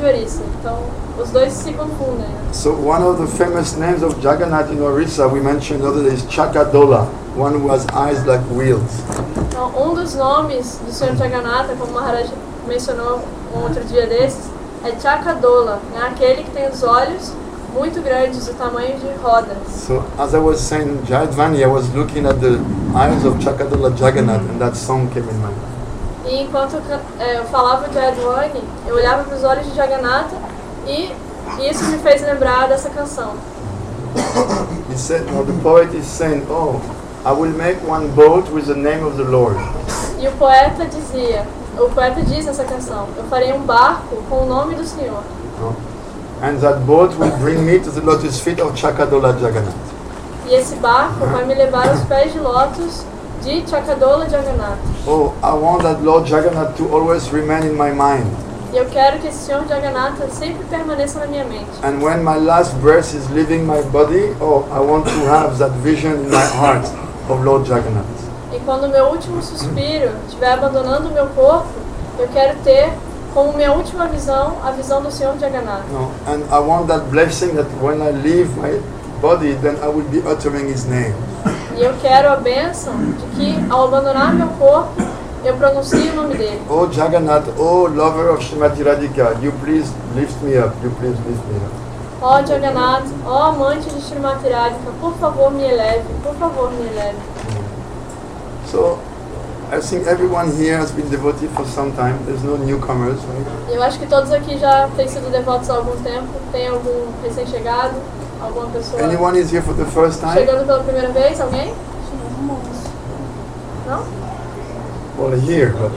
de Orissa. Então, os dois se confundem. Né? So one of the famous names of Jagannath in Orissa, we mentioned the other day, is Chakadola, one who has eyes like wheels. Então, um dos nomes do Senhor Jagannatha, como o Maharaj mencionou um outro dia desses, é Chakadola, né? Aquele que tem os olhos muito grandes, do tamanho de rodas. So as I was saying Jayadvani, I was looking at the eyes of Chakadola Jagannath, and that song came in my mind. E enquanto eu falava de Jayadvani, eu olhava para os olhos de Jagannatha e isso me fez lembrar dessa canção. He said, now the poet is saying, oh, I will make one boat with the name of the Lord. E o poeta diz nessa canção, eu farei um barco com o nome do Senhor. And that boat will bring me to the lotus feet of Chakadola Jagannath. E esse barco vai me levar aos pés de lótus de Chakadola Jagannath. Oh, I want that Lord Jagannath to always remain in my mind. E eu quero que esse Senhor Jagannatha sempre permaneça na minha mente. And when my last breath is leaving my body, oh, I want to have that vision in my heart of Lord Jagannath. E quando o meu último suspiro estiver abandonando o meu corpo, eu quero ter como minha última visão a visão do Senhor Jagannatha. No, and I want that blessing that when I leave my body, then I will be uttering His name. E eu quero a bênção de que ao abandonar meu corpo, eu pronuncie o nome dele. Oh Jagannath, oh lover of Srimati Radhika, you please lift me up, you please lift me up. Ó Jagannatha, ó amante de Srimati Radhika, por favor me eleve, por favor me eleve. So, I think everyone here has been devotee for some time. There's no newcomers, right? Eu acho que todos aqui já têm sido devotos há algum tempo. Tem algum recém-chegado? Alguma pessoa Anyone is here for the first time? chegando pela primeira vez? Alguém? Não? Well, here, but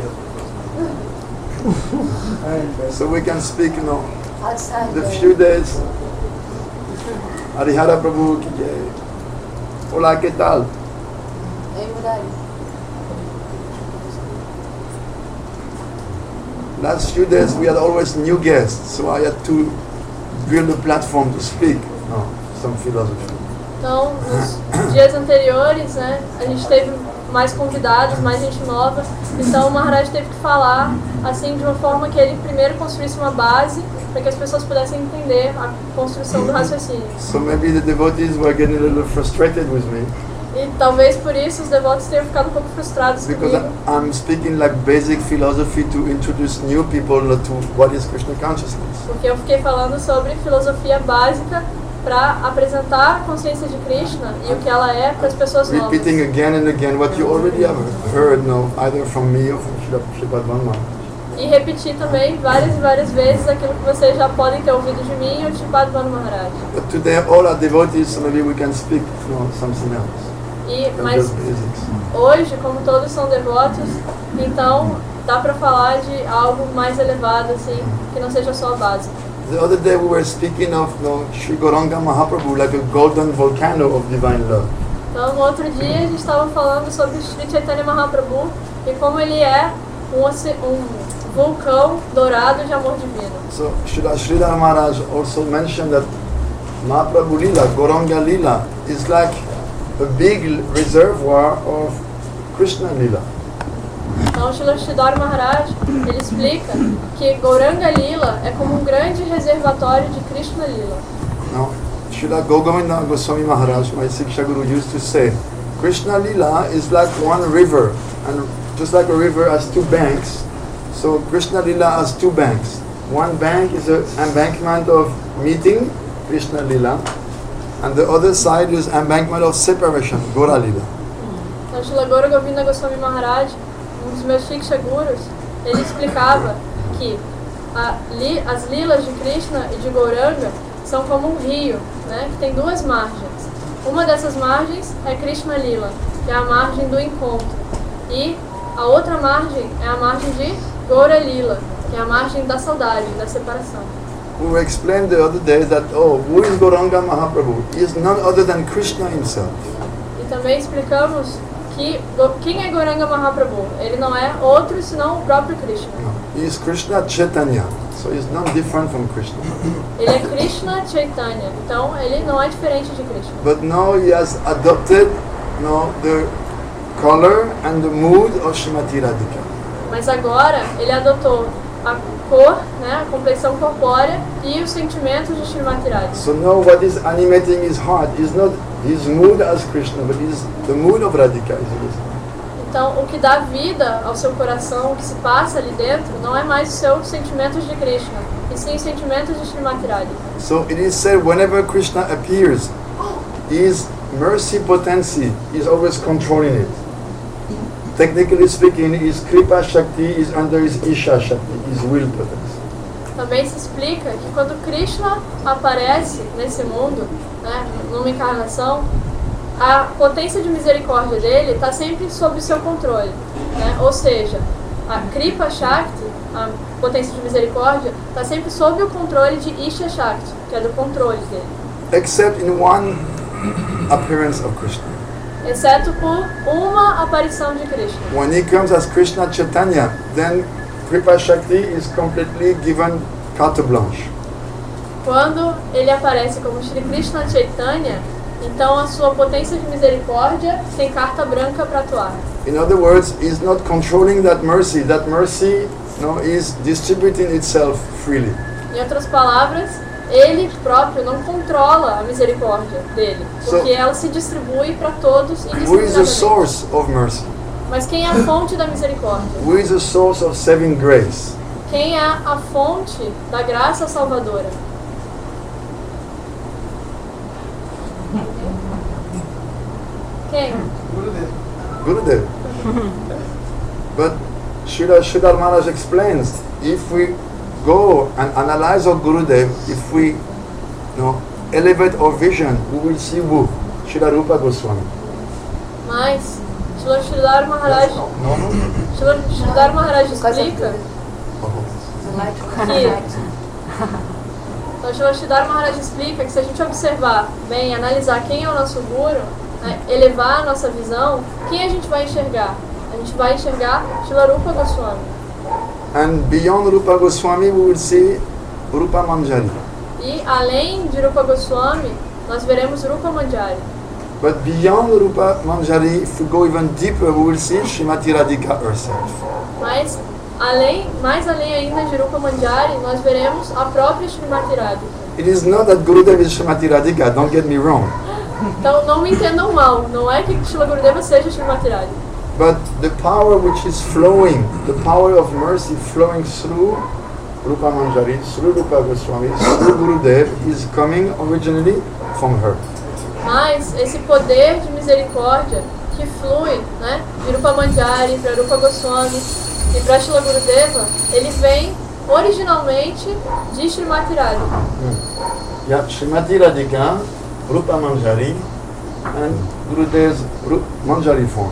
so we can speak, you know, the few days. Harihara Prabhu ki jai. Hola, ¿qué tal? Last few days we had always new guests, so I had to build a platform to speak. No, some philosophy. Então, nos dias anteriores, né, a gente teve mais convidados, mais gente nova. Então, o Maharaj teve que falar assim de uma forma que ele primeiro construísse uma base para que as pessoas pudessem entender a construção do raciocínio. So maybe the devotees were getting a little frustrated with me. E talvez por isso os devotos tenham ficado um pouco frustrados Because comigo. I'm speaking like basic philosophy to introduce new people to what is Krishna consciousness. Porque eu fiquei falando sobre filosofia básica para apresentar a consciência de Krishna e o que ela é para as pessoas novas. Repeating again and again what you already have heard, no, either from me or from Srila Maharaj. E repetir também várias e várias vezes aquilo que vocês já podem ter ouvido de mim ou de Padmanu Maharaj. But today all are devotees, so maybe we can speak something else. Mas Just basics. hoje, como todos são devotos, então dá para falar de algo mais elevado, assim, que não seja só a base. The other day we were speaking of Sri Gauranga Mahaprabhu like a golden volcano of divine love. Então, no outro dia, a gente estava falando sobre Sri Chaitanya Mahaprabhu e como ele é um vulcão dourado de amor divino. So Sridhar Maharaj also mentioned that Mahaprabhu Lila, Gauranga Lila, is like a big reservoir of Krishna Lila. Então, Srila Sridhar Maharaj, ele explica que Gauranga Lila é como um grande reservatório de Krishna Lila. Now, Srila Govinda Goswami Maharaj, my Siksha Guru, used to say, Krishna Lila is like one river, and just like a river has two banks, so Krishna Lila has two banks. One bank is an embankment of meeting, Krishna Lila, and the other side is embankment of separation, Gora Lila. Então, Srila Gaura Govinda Goswami Maharaj, um dos meus Shiksha Gurus, ele explicava que as lilas de Krishna e de Gauranga são como um rio, né, que tem duas margens. Uma dessas margens é Krishna Lila, que é a margem do encontro. E a outra margem é a margem de Gaura Lila, que é a margem da saudade, da separação. We explained the other day that, who is Gauranga Mahaprabhu? He is none other than Krishna himself. E também explicamos que quem é Gauranga Mahaprabhu? Ele não é outro senão o próprio Krishna. He is Krishna Chaitanya, so he is not different from Krishna. Ele é Krishna Chaitanya, então ele não é diferente de Krishna. But now he has adopted the color and the mood of Srimati Radhika. Mas agora ele adotou cor, né, a complexão corpórea e os sentimentos de Srimati Radha. So now what is animating his heart is not his mood as Krishna, but is the mood of Radhika. Então, o que dá vida ao seu coração, o que se passa ali dentro, não é mais os seus sentimentos de Krishna, e sim os sentimentos de Srimati Radha. So it is said whenever Krishna appears, his mercy potency is always controlling it. Technically speaking, his Kripa Shakti is under his Isha Shakti, his will potency. Também se explica que quando Krishna aparece nesse mundo, né, numa encarnação, a potência de misericórdia dele está sempre sob o seu controle, né? Ou seja, a Kripa Shakti, a potência de misericórdia, está sempre sob o controle de Isha Shakti, que é do controle dele. Except in one appearance of Krishna. Exceto por uma aparição de Krishna. When he comes as Krishna Chaitanya, then Kripa Shakti is completely given carte blanche. Quando ele aparece como Shri Krishna Chaitanya, então a sua potência de misericórdia tem carta branca para atuar. In other words, he's not controlling that mercy. That mercy, is distributing itself freely. Em outras palavras, ele próprio não controla a misericórdia dele, porque ela se distribui para todos Who is the indiscriminadamente. source of mercy? Mas quem é a fonte da misericórdia? Who is the source of saving grace? Quem é a fonte da graça salvadora? Quem? Gurudev. But Sridhar Maharaj explains, if we go and analyze our Gurudev, if we elevate our vision, we will see who? Srila Rupa Goswami. Mas Sridhar Maharaj explica então Sridhar Maharaj explica que se a gente observar bem, analisar quem é o nosso Guru, né, elevar a nossa visão, quem a gente vai enxergar? A gente vai enxergar Srila Rupa Goswami. And beyond Rupa Goswami, we will see Rupa Manjari. E além de Rupa Goswami, nós veremos Rupa Manjari. But beyond Rupa Manjari, if we go even deeper, we will see Srimati Radhika herself. Mas mais além ainda de Rupa Manjari, nós veremos a própria Srimati Radhika. It is not that Gurudev is Srimati Radhika, don't get me wrong. Então não me entendam mal, não é que Srila Gurudeva seja Srimati Radhika. But the power which is flowing, the power of mercy flowing through Rupa Manjari, through Rupa Goswami, through Gurudev, is coming originally from her. Mas esse poder de misericórdia que flui, né, de Rupa Manjari para Rupa Goswami e para Srila Gurudeva, ele vem originalmente de Srimati Radhika. Yeah, Srimati Radhika, Rupa Manjari, and Gurudev's Manjari form.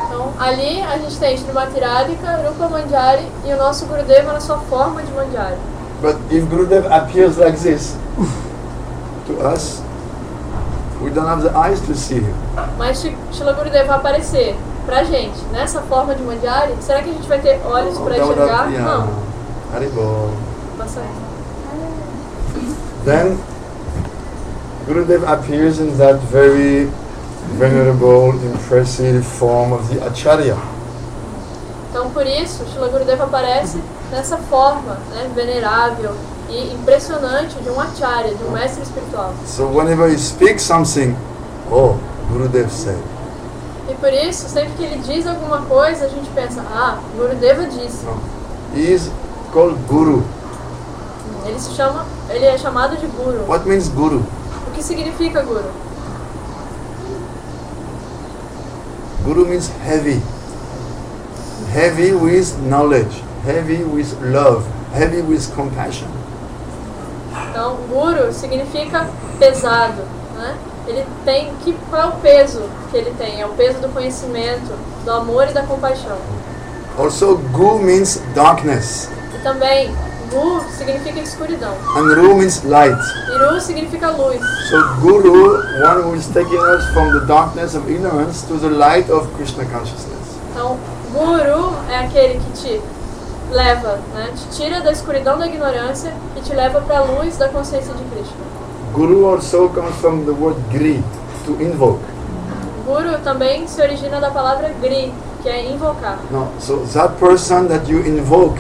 Então ali a gente tem Srimati Radhika, Rupa Manjari e o nosso Gurudeva na sua forma de Manjari. But if Gurudev appears like this to us, we don't have the eyes to see him. Mas se Srila Gurudeva aparecer pra gente nessa forma de Manjari, será que a gente vai ter olhos para enxergar? Não. Haribol. Passa aí. Then Gurudev appears in that very venerable, impressive form of the Acharya. Então por isso, Srila Gurudeva aparece nessa forma, né, venerável e impressionante de um Acharya, de um mestre espiritual. So whenever he speaks something, oh, Gurudev said. E por isso, sempre que ele diz alguma coisa, a gente pensa, Gurudeva disse. No. He is called Guru. Ele é chamado de Guru. What means Guru? O que significa Guru? Guru means heavy. Heavy with knowledge, heavy with love, heavy with compassion. Então, Guru significa pesado, né? Ele tem qual é o peso que ele tem? É o peso do conhecimento, do amor e da compaixão. Also, Gu means darkness, E também, Gu significa escuridão. and Ru means light. E Ru significa luz. So Guru, one who is taking us from the darkness of ignorance to the light of Krishna consciousness. Então, Guru é aquele que te leva, né? Te tira da escuridão da ignorância e te leva para a luz da consciência de Krishna. Guru also comes from the word Gri, to invoke. Guru também se origina da palavra Gri, que é invocar. No, so that person that you invoke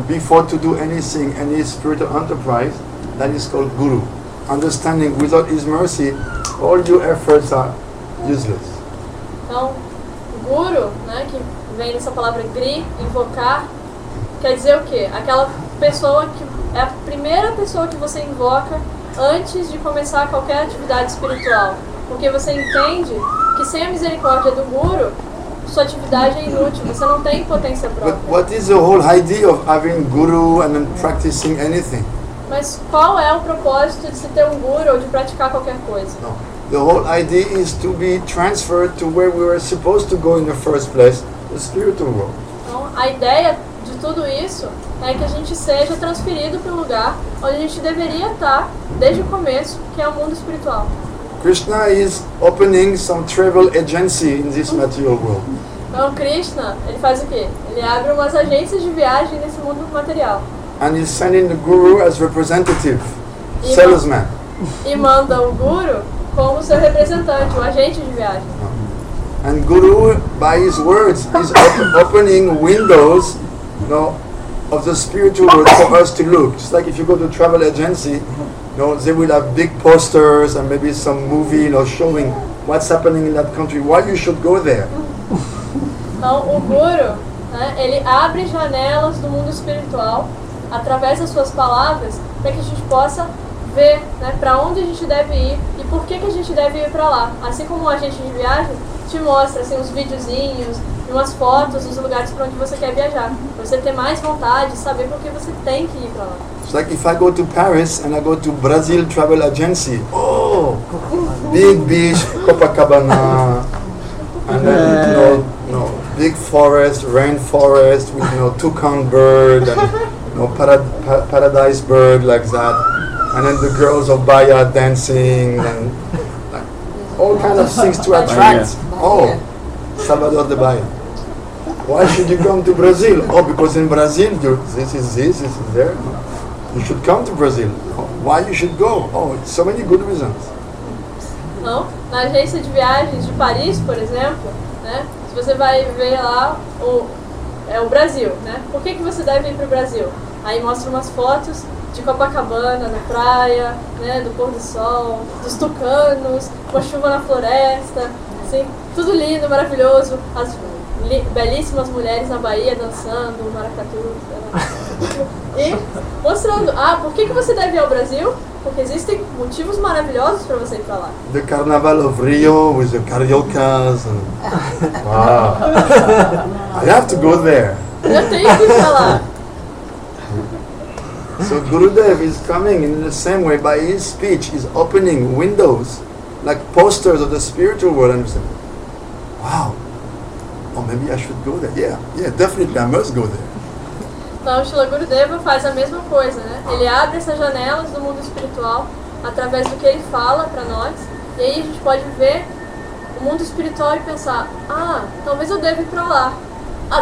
before to do anything, any spiritual enterprise, that is called Guru. Understanding without His mercy, all your efforts are useless. Então, guru, né, que vem dessa palavra gri, invocar, quer dizer o quê? Aquela pessoa que é a primeira pessoa que você invoca antes de começar qualquer atividade espiritual. Porque você entende que sem a misericórdia do guru, sua atividade é inútil, você não tem potência própria. But what is the whole idea of having Guru and then practicing anything? Mas qual é o propósito de se ter um guru ou de praticar qualquer coisa? No. The whole idea is to be transferred to where we were supposed to go in the first place, the spiritual world. Então, a ideia de tudo isso é que a gente seja transferido para o lugar onde a gente deveria estar desde o começo, que é o mundo espiritual. Krishna is opening some travel agency in this material world. Então, Krishna, ele faz o quê? Ele abre umas agências de viagem nesse mundo material. And he's sending the Guru as representative, E salesman. E manda o guru como seu representante, o agente de viagem. And Guru, by his words, is opening windows, of the spiritual world for us to look. Just like if you go to a travel agency, they will have big posters and maybe some movie, showing what's happening in that country, why you should go there. Então, o guru, né, ele abre janelas do mundo espiritual através das suas palavras para que a gente possa ver, né, para onde a gente deve ir e por que a gente deve ir para lá. Assim como um agente de viagem te mostra assim, uns videozinhos e umas fotos dos lugares para onde você quer viajar, para você ter mais vontade de saber por que você tem que ir para lá. It's like if I go to Paris and I go to Brazil Travel Agency, big beach, Copacabana, and then big forest, rainforest with toucan bird and paradise bird like that, and then the girls of Bahia dancing and all kind of things to attract. Salvador de Bahia. Why should you come to Brazil? Because in Brazil this is there. You should come to Brazil. Why you should go? So many good reasons. Não, na agência de viagens de Paris, por exemplo, né, se você vai ver lá o Brasil, né? Por que você deve ir para o Brasil? Aí mostra umas fotos de Copacabana, na praia, né, do pôr do sol, dos tucanos, com a chuva na floresta, assim, tudo lindo, maravilhoso, as belíssimas mulheres na Bahia dançando, maracatu, e mostrando, por que você deve ir ao Brasil? Porque existem motivos maravilhosos para você ir para lá. The Carnival of Rio with the cariocas and wow, I have to go there. Eu tenho que ir para lá. So Gurudev is coming in the same way. By his speech, he's opening windows like posters of the spiritual world, and you say, wow, maybe I should go there. Yeah, definitely I must go there. Então, o Srila Gurudeva faz a mesma coisa, né? Ele abre essas janelas do mundo espiritual através do que ele fala para nós, e aí a gente pode ver o mundo espiritual e pensar, talvez eu deva ir para lá.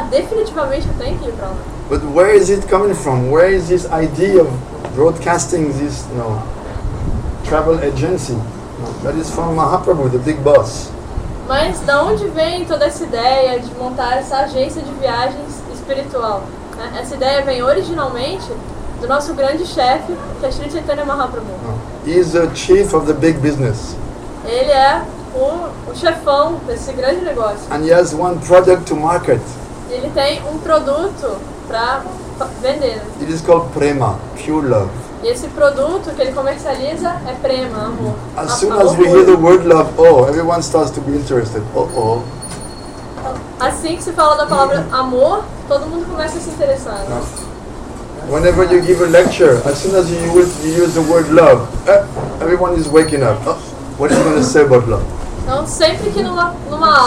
Definitivamente eu tenho que ir para lá. But where is it coming from? Where is this idea of broadcasting this travel agency? That is from Mahaprabhu, the big boss. Mas da onde vem toda essa ideia de montar essa agência de viagens espiritual? Essa ideia vem originalmente do nosso grande chefe, que é Sri Chaitanya Mahaprabhu. He is the chief of the big business. Ele é o chefão desse grande negócio. And he has one product to market. Ele tem um produto para vender. It is called prema, pure love. E esse produto que ele comercializa é prema, amor. As soon as we hear the word love, everyone starts to be interested. Assim que se fala da palavra amor, todo mundo começa a se interessar. Né? Whenever you give a lecture, as soon as you use the word love, everyone is waking up. What are you going to say about love? Então, sempre que numa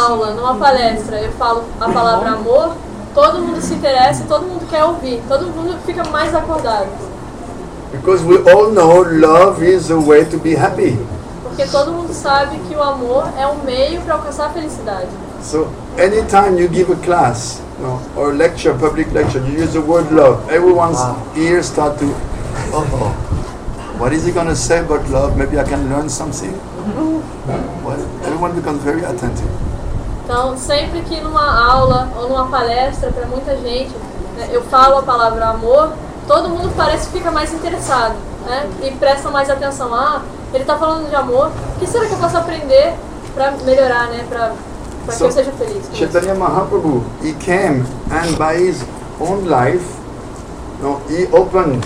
aula, numa palestra, eu falo a palavra amor, todo mundo se interessa, todo mundo quer ouvir, todo mundo fica mais acordado. Because we all know love is a way to be happy. Porque todo mundo sabe que o amor é um meio para alcançar a felicidade. So, anytime you give a class, or lecture, public lecture, you use the word love, everyone's ears start to, what is he going to say about love? Maybe I can learn something. Everyone becomes very attentive. Então, sempre que numa aula ou numa palestra para muita gente, né, eu falo a palavra amor, todo mundo parece que fica mais interessado, né, e presta mais atenção. Ah, ele está falando de amor, o que será que eu posso aprender para melhorar, né, para que eu seja feliz? Chaitanya Mahaprabhu, he came and by his own life, he opened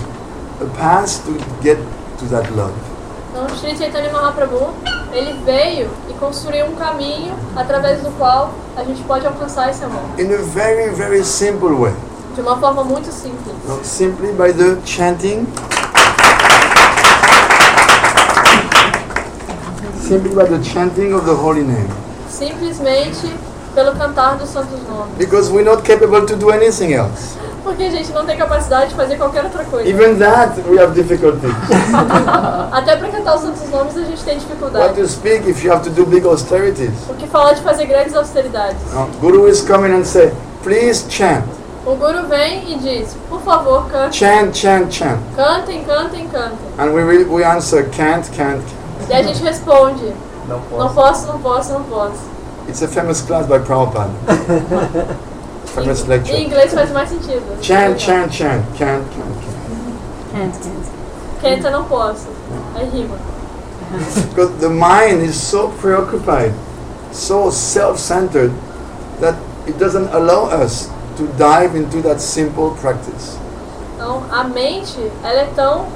a path to get to that love. Então, Sri Chaitanya Mahaprabhu, ele veio e construiu um caminho através do qual a gente pode alcançar esse amor. In a very, very simple way. De uma forma muito simples. Simply by the chanting. Simply by the chanting of the holy name. Simplesmente pelo cantar dos santos nomes. Because we're not capable to do anything else. Porque a gente não tem capacidade de fazer qualquer outra coisa. Even that we have difficulties. Até para cantar os santos nomes a gente tem dificuldade. What to speak if you have to do big austerities? O que falar de fazer grandes austeridades? Guru is coming and say, please chant. O Guru vem e diz, por favor, cantem. Chant, chant, chant. Cantem, cantem, cantem. And we answer, can't, can't, can't. E a gente responde, Não não posso, não posso, não posso. It's a famous class by Prabhupada. Famous lecture. Em inglês faz mais sentido. Chant, chant, chant. Can't, can't, can't. Canta, não posso. Aí rima. Because the mind is so preoccupied, so self-centered, that it doesn't allow us to dive into that simple practice. Então, a mente, ela é tão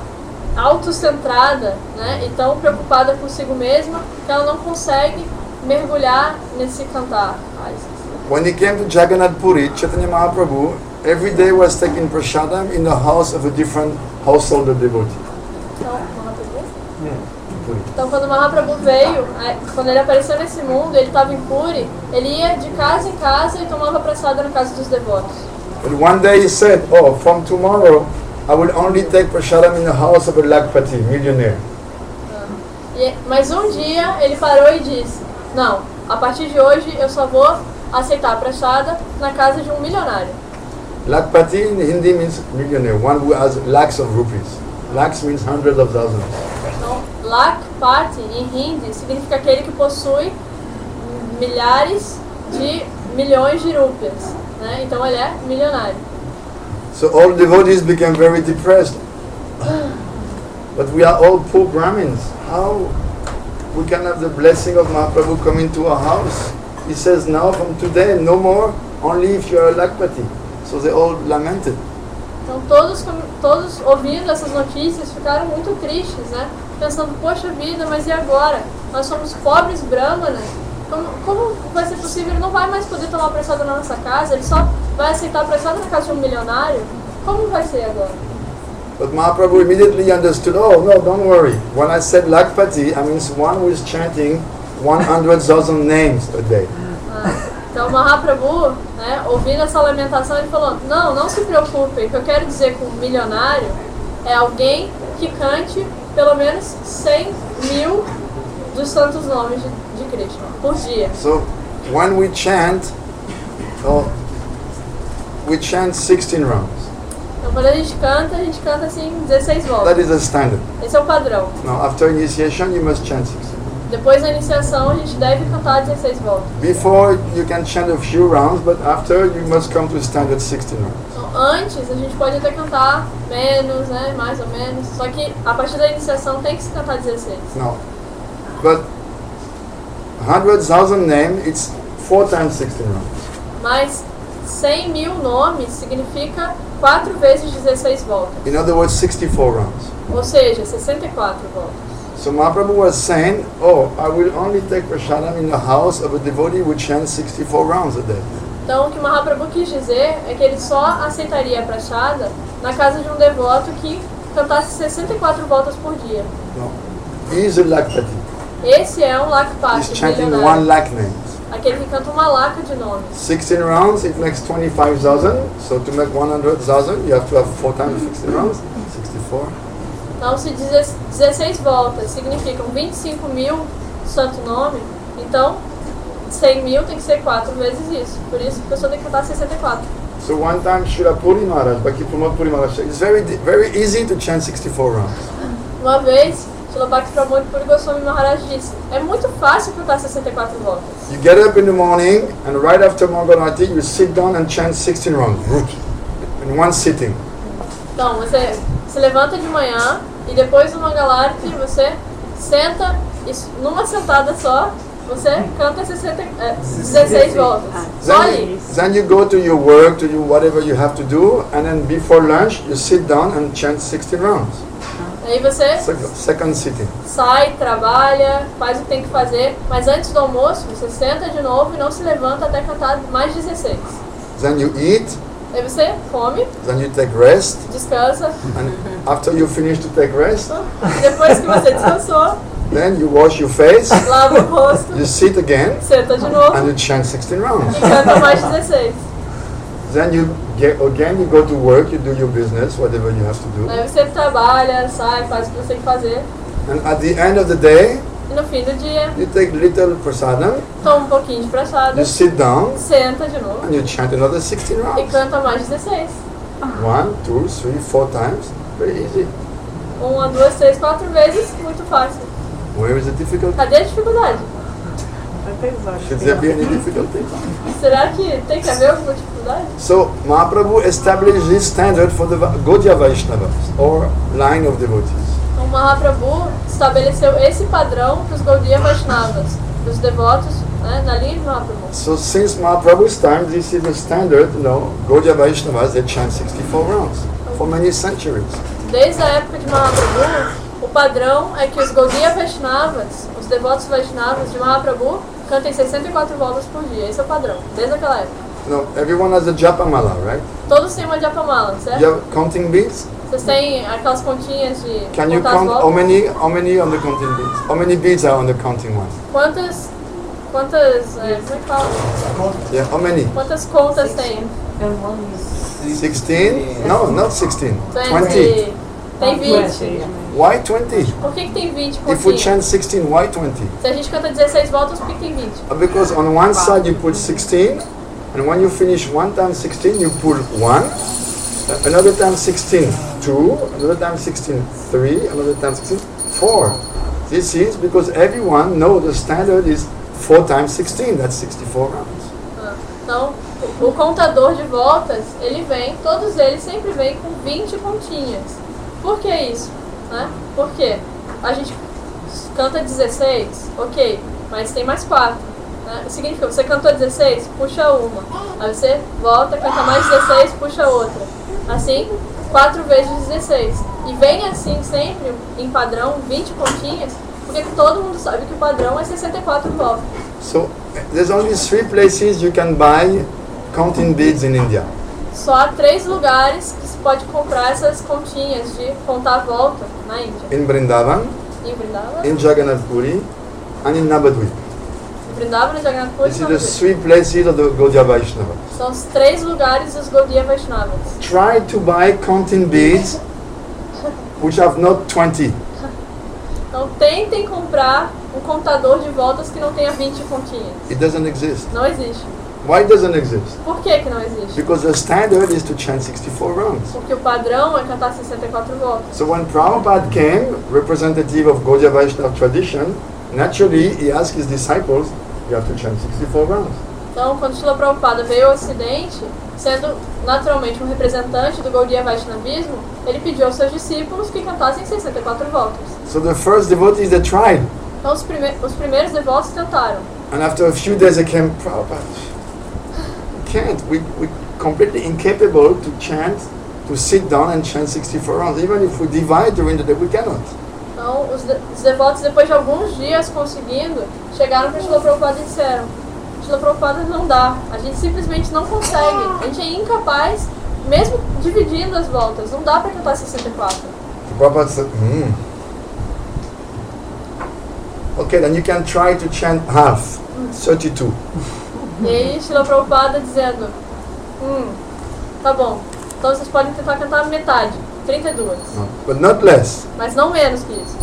autocentrada, né, e tão preocupada consigo mesma, que ela não consegue mergulhar nesse cantar. When he came to Jagannath Puri, Chaitanya Mahaprabhu every day was taking prasadam in the house of a different householder devotee. Então, quando Mahaprabhu veio, quando ele apareceu nesse mundo, ele estava em Puri, ele ia de casa em casa e tomava prasadam na casa dos devotos. But one day he said, oh, from tomorrow I will only take prasadam in the house of a Lakpati, millionaire. Mas um dia ele parou e disse, não, a partir de hoje eu só vou aceitar prasada na casa de um milionário. Lakpati in Hindi means millionaire, one who has lakhs of rupees. Lakhs means hundreds of thousands. Então, Lakpati em Hindi significa aquele que possui milhares de milhões de rupias, né? Então ele é milionário. So all devotees became very depressed. But we are all poor Brahmins. How we can have the blessing of Mahaprabhu coming to our house? He says now from today no more, only if you are a Lakpati. So they all lamented. Então todos ouvindo essas notícias ficaram muito tristes, né? Pensando, poxa vida, mas e agora? Nós somos pobres brahmanas. Como vai ser possível? Ele não vai mais poder tomar prasada na nossa casa, ele só vai aceitar prasada na casa de um milionário? Como vai ser agora? But Mahaprabhu immediately understood, oh no, don't worry. When I said Lakpati, I mean one who is chanting 100,000 names a day. Então Mahaprabhu, né, ouvindo essa lamentação, ele falou, não se preocupem, o que eu quero dizer com milionário é alguém que cante pelo menos 100.000 dos santos nomes de Krishna por dia. So when we chant 16 rounds. Então quando a gente canta assim 16 voltas. That is a standard. Esse é o padrão. Now after initiation you must chant 16. Depois da iniciação a gente deve cantar 16 voltas. Before you can chant a few rounds, but after you must come to standard 16 rounds. Então, antes a gente pode até cantar menos, né, mais ou menos. Só que a partir da iniciação tem que se cantar 16. No. But 100,000 name, it's 4 times 16 rounds. Mas 100.000 nomes significa 4 vezes 16 voltas. In other words, 64 rounds. Ou seja, 64 voltas. So Mahaprabhu was saying, oh, I will only take prasadam in the house of a devotee who chants 64 rounds a day. Então, o que Mahaprabhu quis dizer é que ele só aceitaria a prasada na casa de um devoto que cantasse 64 voltas por dia. No. He is a Lakpati. Esse é um Lakpati, He's chanting milionário. 1 lakh names. Aquele que canta uma laca de nomes. 16 rounds, it makes 25,000. So to make 100,000, you have to have 4 times 16 rounds. 64. Então, se 16 voltas significam 25.000 santo nome, então 100.000 tem que ser 4 vezes isso. Por isso, a pessoa tem que cantar 64. So one time Srila Puri Maharaj, Bhakti-Pramod Puri Maharaj, it's very easy to chant 64 rounds. Uma vez, Srila Bhakti-Pramod Puri Goswami Maharaj disse, é muito fácil cantar 64 voltas. You get up in the morning and right after Mangalarti, you sit down and chant 16 rounds. in one sitting. Então, você se levanta de manhã e depois do Mangalarti você senta e numa sentada só, você canta 16 voltas. Só ali. Then you go to your work, to do whatever you have to do, and then before lunch you sit down and chant 16 rounds. Aí você Second sitting. sai, trabalha, faz o que tem que fazer, mas antes do almoço você senta de novo e não se levanta até cantar mais 16. Then you eat, Aí você come, then you take rest, descansa, and after you finish to take rest, depois que você descansou, then you wash your face, lava o rosto, you sit again, senta de novo and you chant 16 rounds. e canta mais 16. Then you you go to work, you do your business, whatever you have to do. Aí você trabalha, sai, faz o que você tem que fazer And at the end of the day, e no fim do dia you take little prasadam, toma um pouquinho de praçada, you sit down, senta de novo and you chant another 16 e rounds. canta mais 16. 1, 2, 3, 4 times. Very easy. 1, 2, 3, 4 vezes, muito fácil. Where is the difficulty? Cadê a dificuldade? Should there be any difficulty? Será que tem que haver alguma dificuldade? So Mahaprabhu established this standard for the Gaudiya Vaishnavas, or line of devotees. O Mahaprabhu estabeleceu esse padrão para os Gaudiya Vaishnavas, dos devotos, né, na linha de Mahaprabhu. So since Mahaprabhu's time, this is the standard, Gaudiya Vaishnavas, they chant 64 rounds for many centuries. Desde a época de Mahaprabhu, o padrão é que os Gaudiya Vaishnavas, os devotos Vaishnavas de Mahaprabhu, cantem 64 voltas por dia. Esse é o padrão, desde aquela época. Everyone has a Japamala, right? Todos têm uma Japamala, certo? You have counting beats? Vocês têm aquelas continhas de Can you contar as count voltas? how many on the counting beats? How many beats are on the counting one? Quantas, como é que fala? Yeah, how many? Quantas contas tem? 16? No, not 16. 20. Tem 20. Why 20? Por que tem 20 If we continhas? chant 16, why 20? Se a gente canta 16 voltas, por que tem 20? Because on one side you put 16, and when you finish one time 16, you pull 1, another time 16, 2, another time 16, 3, another time 16, 4. This is because everyone knows the standard is 4 times 16, that's 64 rounds. Então, o contador de voltas, ele vem, todos eles sempre vêm com 20 continhas. Por que isso? Né? Porque a gente canta 16, ok, mas tem mais 4. Né? Significa, você cantou 16, puxa uma. Aí você volta, canta mais 16, puxa outra. Assim, 4 vezes 16. E vem assim sempre, em padrão, 20 continhas, porque todo mundo sabe que o padrão é 64 voltas. So there's only 3 places you can buy counting beads in India. Só há 3 lugares que se pode comprar essas continhas de contar a volta na Índia. In Vrindavan, Em Vrindavan, in Jagannath Puri, and in Navadvip. Vrindavan, Jagannath Puri, This is the 3 places of the Gaudiya Vaishnava. são os 3 lugares dos Gaudiya Vaishnavas. Try to buy counting beads which have not 20. Então tentem comprar um contador de voltas que não tenha 20 continhas. It doesn't exist. Não existe. Why it doesn't exist? Por que não existe? Because the standard is to chant 64 rounds. Porque o padrão é cantar 64 voltas. So when Prabhupada came, representative of Gaudiya Vaishnava tradition, naturally he asked his disciples, you have to chant 64 rounds. Então, quando Srila Prabhupada veio ao Ocidente, sendo naturalmente um representante do Gaudiya Vaishnavismo, ele pediu aos seus discípulos que cantassem 64 voltas. So the first devotees that tried, Então, os primeiros devotos tentaram. and after a few days they came, Prabhupada, can't. We're completely incapable to chant, to sit down and chant 64 rounds. Even if we divide during the day, we cannot. Então, os devotos, depois de alguns dias conseguindo, chegaram para Srila Prabhupada e disseram: Srila Prabhupada, não dá, a gente simplesmente não consegue, a gente é incapaz, mesmo dividindo as voltas, não dá para cantar 64. Prabhupada said, Okay, then you can try to chant half, 32. E aí, Srila Prabhupada dizendo: tá bom, então vocês podem tentar cantar metade, 32. No, but not less. Mas não menos que isso.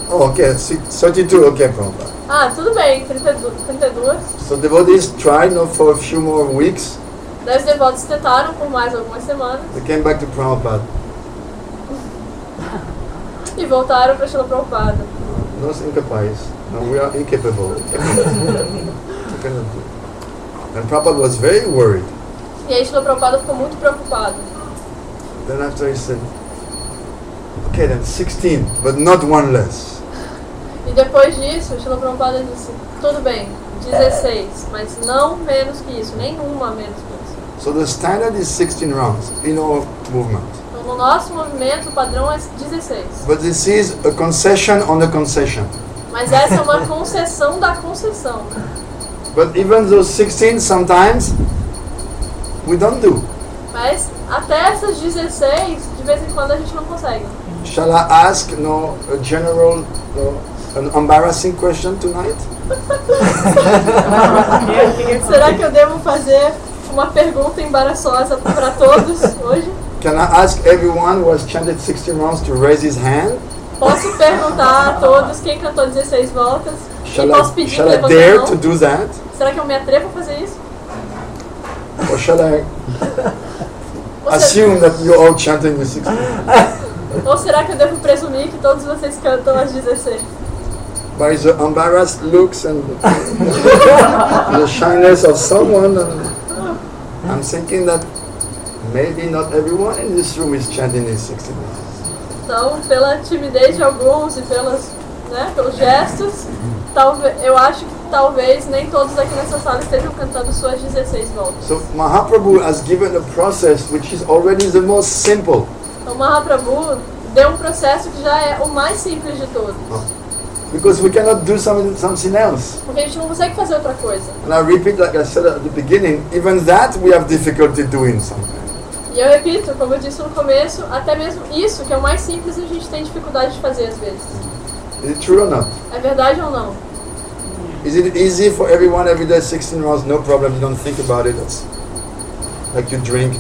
Oh, okay, 32, okay, Prabhupada. Ah, tudo bem, 32. So devotees tried for a few more weeks. 10 devotos tentaram por mais algumas semanas They came back to Prabhupada. e voltaram para Srila Prabhupada. Nós incapazes. No, we are incapable. We cannot do. And Prabhupada was very worried. E aí Srila Prabhupada ficou muito preocupado. Then after he said, okay then 16, but not one less. E depois disso, Srila Prabhupada disse, tudo bem, 16, mas não menos que isso, nenhuma menos que isso. So the standard is 16 rounds in our movement. Então, no nosso movimento, o padrão é 16. But this is a concession on a concession. Mas essa é uma concessão da concessão. But even those 16 sometimes we don't do. Mas até essas 16, de vez em quando a gente não consegue. Shall I ask a general, an embarrassing question tonight? Será que eu devo fazer uma pergunta embaraçosa para todos hoje? Can I ask everyone who has chanted 16 rounds to raise his hand? Posso perguntar a todos quem cantou 16 voltas? E posso pedir Shall para I levantar a dare mão? to do that? Será que eu me atrevo a fazer isso? Or shall I Ou, se- assume that you're all chanting the 16? ou será que eu devo presumir que todos vocês cantam as 16? By the embarrassed looks and the shyness of someone, I'm thinking that maybe not everyone in this room is chanting these 16 rounds. Então, pela timidez de alguns e pelos gestos, eu acho que talvez nem todos aqui nessa sala estejam cantando suas 16 voltas. So Mahaprabhu has given a process which is already the most simple. Então, Mahaprabhu deu um processo que já é o mais simples de todos. Because we cannot do something else. Porque a gente não consegue fazer outra coisa. And I repeat, like I said at the beginning, even that we have difficulty doing something. E eu repito, como eu disse no começo, até mesmo isso, que é o mais simples, a gente tem dificuldade de fazer às vezes. Is it true or not? É verdade ou não? Is it easy for everyone every day 16 rounds? No problem, you don't think about it. It's like you drink,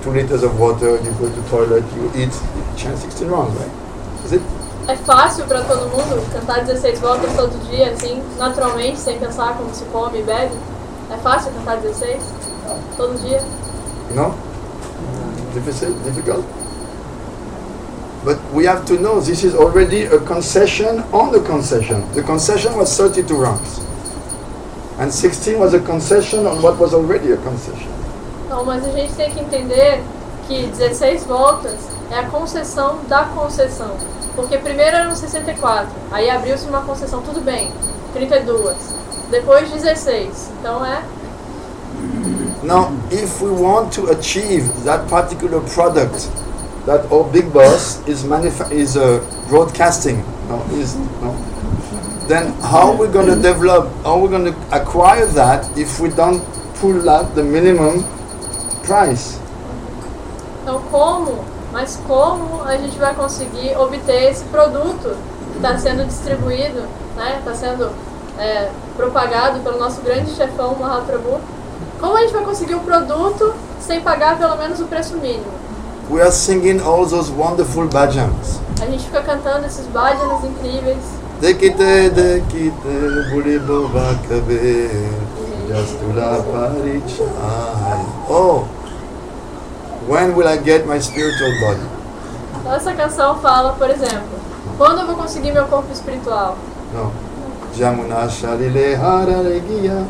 2 liters of water, you go to the toilet, you eat, you chant 16 rounds, right? Is it? É fácil para todo mundo cantar 16 voltas todo dia, assim, naturalmente, sem pensar como se come e bebe? É fácil cantar 16 todo dia? No? Difficult? But we have to know this is already a concession on the concession. The concession was 32 rounds. And 16 was a concession on what was already a concession. Não, mas a gente tem que entender que 16 voltas é a concessão da concessão. Porque primeiro eram 64, aí abriu-se uma concessão, tudo bem, 32. Depois 16, então é... Now, if we want to achieve that particular product that our big boss is broadcasting, then how are we going to develop, how are we going to acquire that if we don't pull out the minimum price? Então como a gente vai conseguir obter esse produto que está sendo distribuído, está sendo propagado pelo nosso grande chefão Mahaprabhu? Como a gente vai conseguir o produto sem pagar pelo menos o preço mínimo? We are singing all those wonderful bhajans. A gente fica cantando esses bhajanas incríveis. Dekite, buri bova kabe, jastula parichai. Oh, when will I get my spiritual body? Então essa canção fala, por exemplo, quando eu vou conseguir meu corpo espiritual? No. Jamuna shalile hararegiya,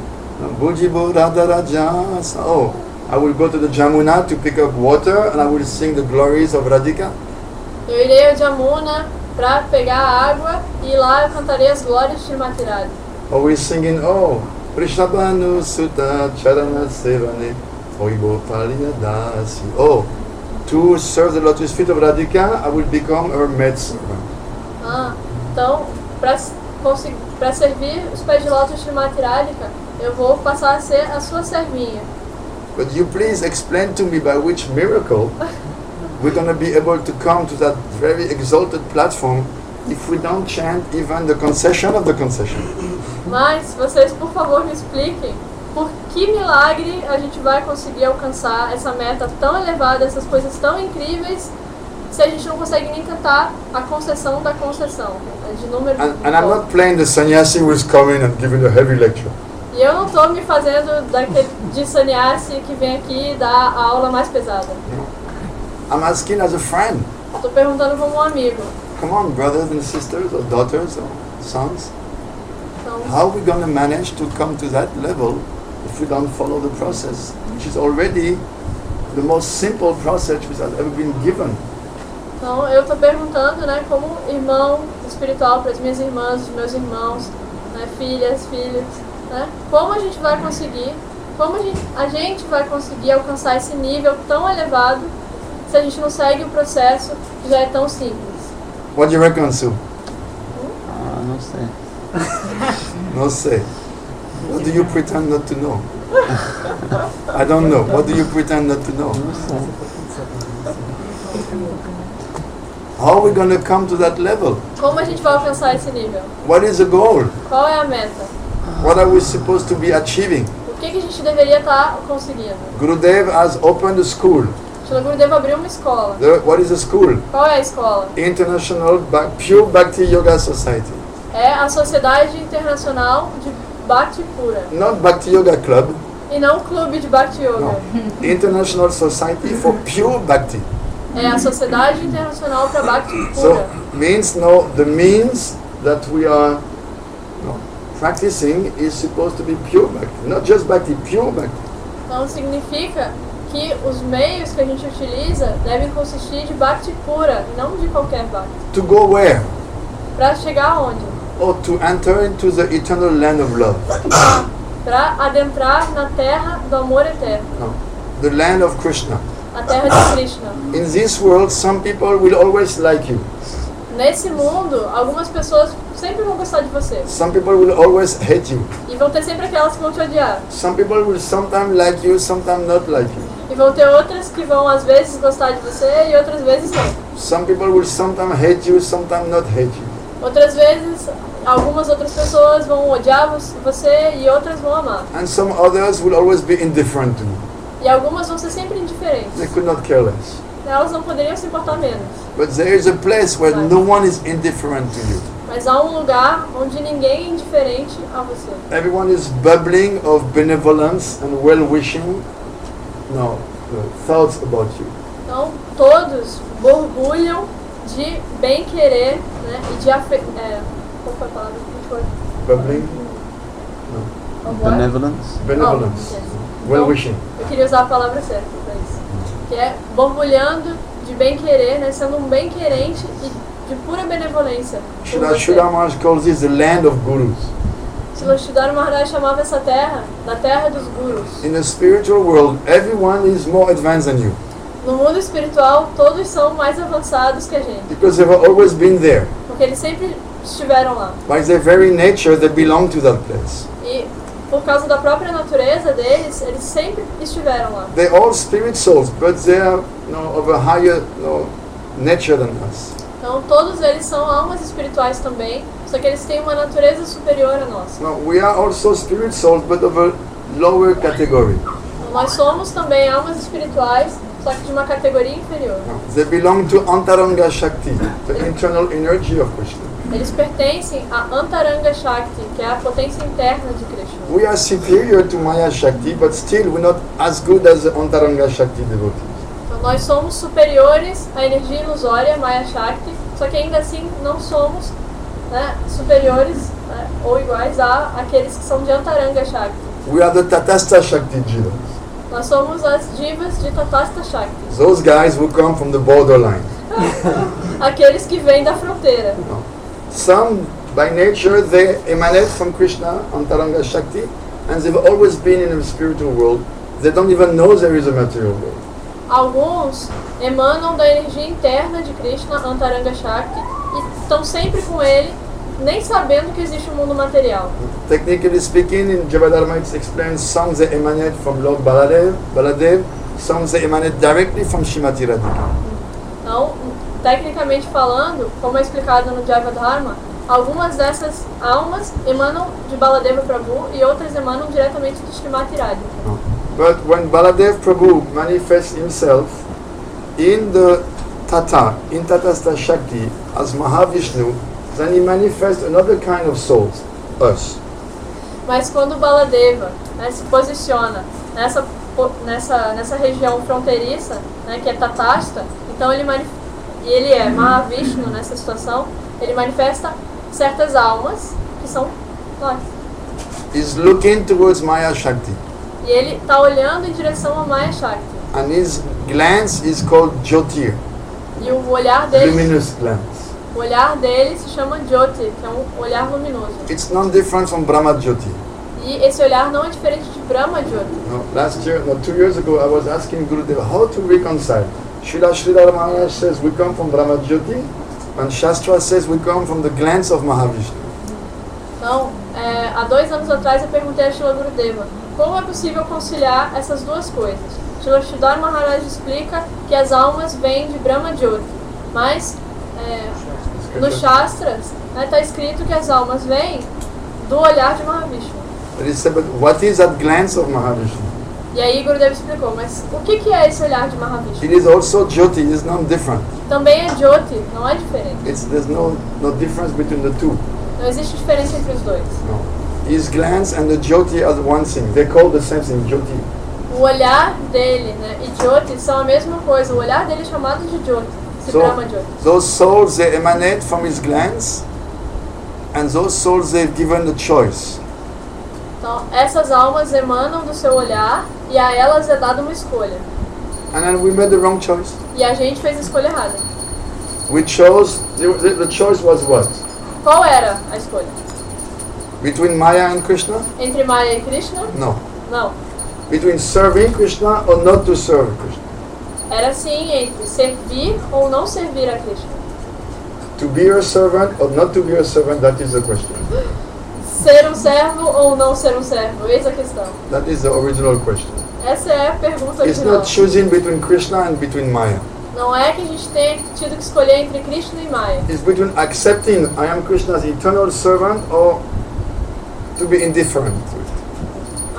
bujibo radarajasa. Oh, I will go to the Jamuna to pick up water and I will sing the glories of Radhika. Eu irei ao Jamuna para pegar água e lá eu cantarei as glórias de Srimati Radha. Or we're singing, oh, Prishabhanu Sutta Charana Sevane, Oibo Paliya Dasi. Oh, to serve the lotus feet of Radhika, I will become her maidservant. Então, para servir os pés de lótus de Srimati Radhika, eu vou passar a ser a sua servinha. But you please explain to me by which miracle we're going to be able to come to that very exalted platform if we don't chant even the concession of the concession. Mas vocês, por favor, me expliquem por que milagre a gente vai conseguir alcançar essa meta tão elevada, essas coisas tão incríveis, se a gente não consegue nem cantar a concessão da concessão, de número de And I'm not playing the sannyasi who is coming and giving a heavy lecture. E eu não estou me fazendo de sannyasi que vem aqui e dá a aula mais pesada. I'm asking as a friend. Estou perguntando como um amigo. Come on, brothers and sisters, or daughters, or sons. Então, How are we going to manage to come to that level if we don't follow the process, which is already the most simple process which has ever been given. Então eu estou perguntando, né, como irmão espiritual para as minhas irmãs, os meus irmãos, né, filhas, filhos, né, como a gente vai conseguir, como a gente vai conseguir alcançar esse nível tão elevado se a gente não segue o processo que já é tão simples. What do you reckon, Sue? Não sei. No say. What do you pretend not to know? I don't know. What do you pretend not to know? Não sei. How are we going to come to that level? Como a gente vai alcançar esse nível? What is the goal? Qual é a meta? What are we supposed to be achieving? O que a gente deveria estar conseguindo? Gurudev has opened a school. Shila Gurudeva abriu uma escola. What is the school? Qual é a escola? International Pure Bhakti Yoga Society. É a Sociedade Internacional de Bhakti Pura. Not Bhakti Yoga Club. E não o Clube de Bhakti Yoga. No. International Society for Pure Bhakti. É a Sociedade Internacional para Bhakti So Pura. means the means that we are practicing is supposed to be pure Bhakti. Not just Bhakti, pure Bhakti. Então significa que os meios que a gente utiliza devem consistir de Bhakti pura, não de qualquer Bhakti. To go where? Para chegar aonde? Or to enter into the eternal land of love. Para adentrar na terra do amor eterno, No. The land of Krishna. a terra de Krishna. In this world, some people will always like you. Nesse mundo, algumas pessoas sempre vão gostar de você. Some people will always hate you. E vão ter sempre aquelas que vão te odiar. Some people will sometimes like you, sometimes not like you. E vão ter outras que vão às vezes gostar de você e outras vezes não. Some people will sometimes hate you, sometimes not hate you. Outras vezes, algumas outras pessoas vão odiar você e outras vão amar. And some others will always be indifferent to you. E algumas vão ser sempre indiferentes. They could not care less. Elas não poderiam se importar menos. But there is a place where no one is indifferent to you. Mas há um lugar onde ninguém é indiferente a você. Everyone is bubbling of benevolence and well-wishing thoughts about you. Então, todos borbulham de bem-querer, né, e de qual foi a palavra? Bubbling? Benevolence. Benevolence. Oh, Well-wishing. eu queria usar a palavra certa para isso. Que é borbulhando de bem-querer, né, sendo um bem-querente e de pura benevolência. por você. Sridhar Maharaj calls this the land of gurus. Sridhar Maharaj chamava essa terra da terra dos gurus. In the spiritual world, everyone is more advanced than you. No mundo espiritual, todos são mais avançados que a gente, Because they've always been there. porque eles sempre estiveram lá. By their very nature, they belong to that place. E por causa da própria natureza deles, eles sempre estiveram lá. They're all spirit souls, but they are of a higher nature than us. Então, todos eles são almas espirituais também, só que eles têm uma natureza superior à nossa. Now, we are also spirit souls, but of a lower category. Então, nós somos também almas espirituais, só que de uma categoria inferior. They belong to Antaranga Shakti, the internal energy of Krishna. Eles pertencem a Antaranga Shakti, que é a potência interna de Krishna. We are superior to Maya Shakti, but still we're not as good as the Antaranga Shakti devotees. Então, nós somos superiores à energia ilusória, Maya Shakti, só que ainda assim não somos, né, superiores, né, ou iguais a aqueles que são de Antaranga Shakti. We are the Tatastha Shakti Jivas. Nós somos as divas de Tatastha Shakti, Those guys who come from the borderline. aqueles que vêm da fronteira. Some, by nature, they emanate from Krishna, Antaranga Shakti, and they've always been in the spiritual world. They don't even know there is a material world. Alguns emanam da energia interna de Krishna, Antaranga Shakti, e estão sempre com ele, nem sabendo que existe um mundo material. Technically speaking, in Javadharma it's explained, some they emanate from Lord Baladev, some they emanate directly from Shrimati Radhika. Então, tecnicamente falando, como é explicado no Jaiva Dharma, algumas dessas almas emanam de Baladeva Prabhu e outras emanam diretamente de Shrimati Radhika. But when Baladev Prabhu manifests himself in the in Tatastha Shakti as Mahavishnu, then he manifests another kind of souls, us. Mas quando Baladeva, né, se posiciona nessa região fronteiriça, né, que é Tatastha, então ele é Mahavishnu nessa situação, ele manifesta certas almas que são nós. He's looking towards Maya Shakti. E ele está olhando em direção a Maya Shakti. and his glance is called Jyoti, E o olhar dele, luminous glance. o olhar dele se chama Jyoti, que é um olhar luminoso. It's not different from Brahma Jyoti. E esse olhar não é diferente de Brahma Jyoti. No, 2 years ago, I was asking Gurudeva how to reconcile. Srila Maharaj says we come from Brahma Jyoti, and Shastra says we come from the glance of Mahavishnu. Então, há 2 anos atrás eu perguntei a Srila Gurudeva como é possível conciliar essas duas coisas. Srila Sridhar Maharaj explica que as almas vêm de Brahma Jyoti, mas nos Shastras está escrito que as almas vêm do olhar de Mahavishnu. But he said, but what is that glance of Mahavishnu? E aí Gurudeva explicou, mas o que é esse olhar de Mahavishnu? It is also Jyoti, it is not different. Também é Jyoti, não é diferente. There's no difference between the two. Não existe diferença entre os dois. No. His glance and the Jyoti are one thing. They call the same thing, Jyoti. O olhar dele, né, e Jyoti são a mesma coisa. O olhar dele é chamado de Jyoti, de Brahma Jyoti. Those souls, they emanate from his glance, and those souls, they've given the choice. Então, essas almas emanam do seu olhar e a elas é dada uma escolha. And then we made the wrong choice. E a gente fez a escolha errada. We chose, the choice was what? Qual era a escolha? Between Maya and Krishna? Entre Maya e Krishna? No. Não. Between serving Krishna or not to serve Krishna? Era sim entre servir ou não servir a Krishna. To be a servant or not to be a servant, that is the question. Ser um servo ou não ser um servo? Eis a questão. That is the original question. Essa é a pergunta It's original. not choosing between Krishna and between Maya. Não é que a gente tenha tido que escolher entre Krishna e Maya. It's between accepting I am Krishna's eternal servant or to be indifferent to it.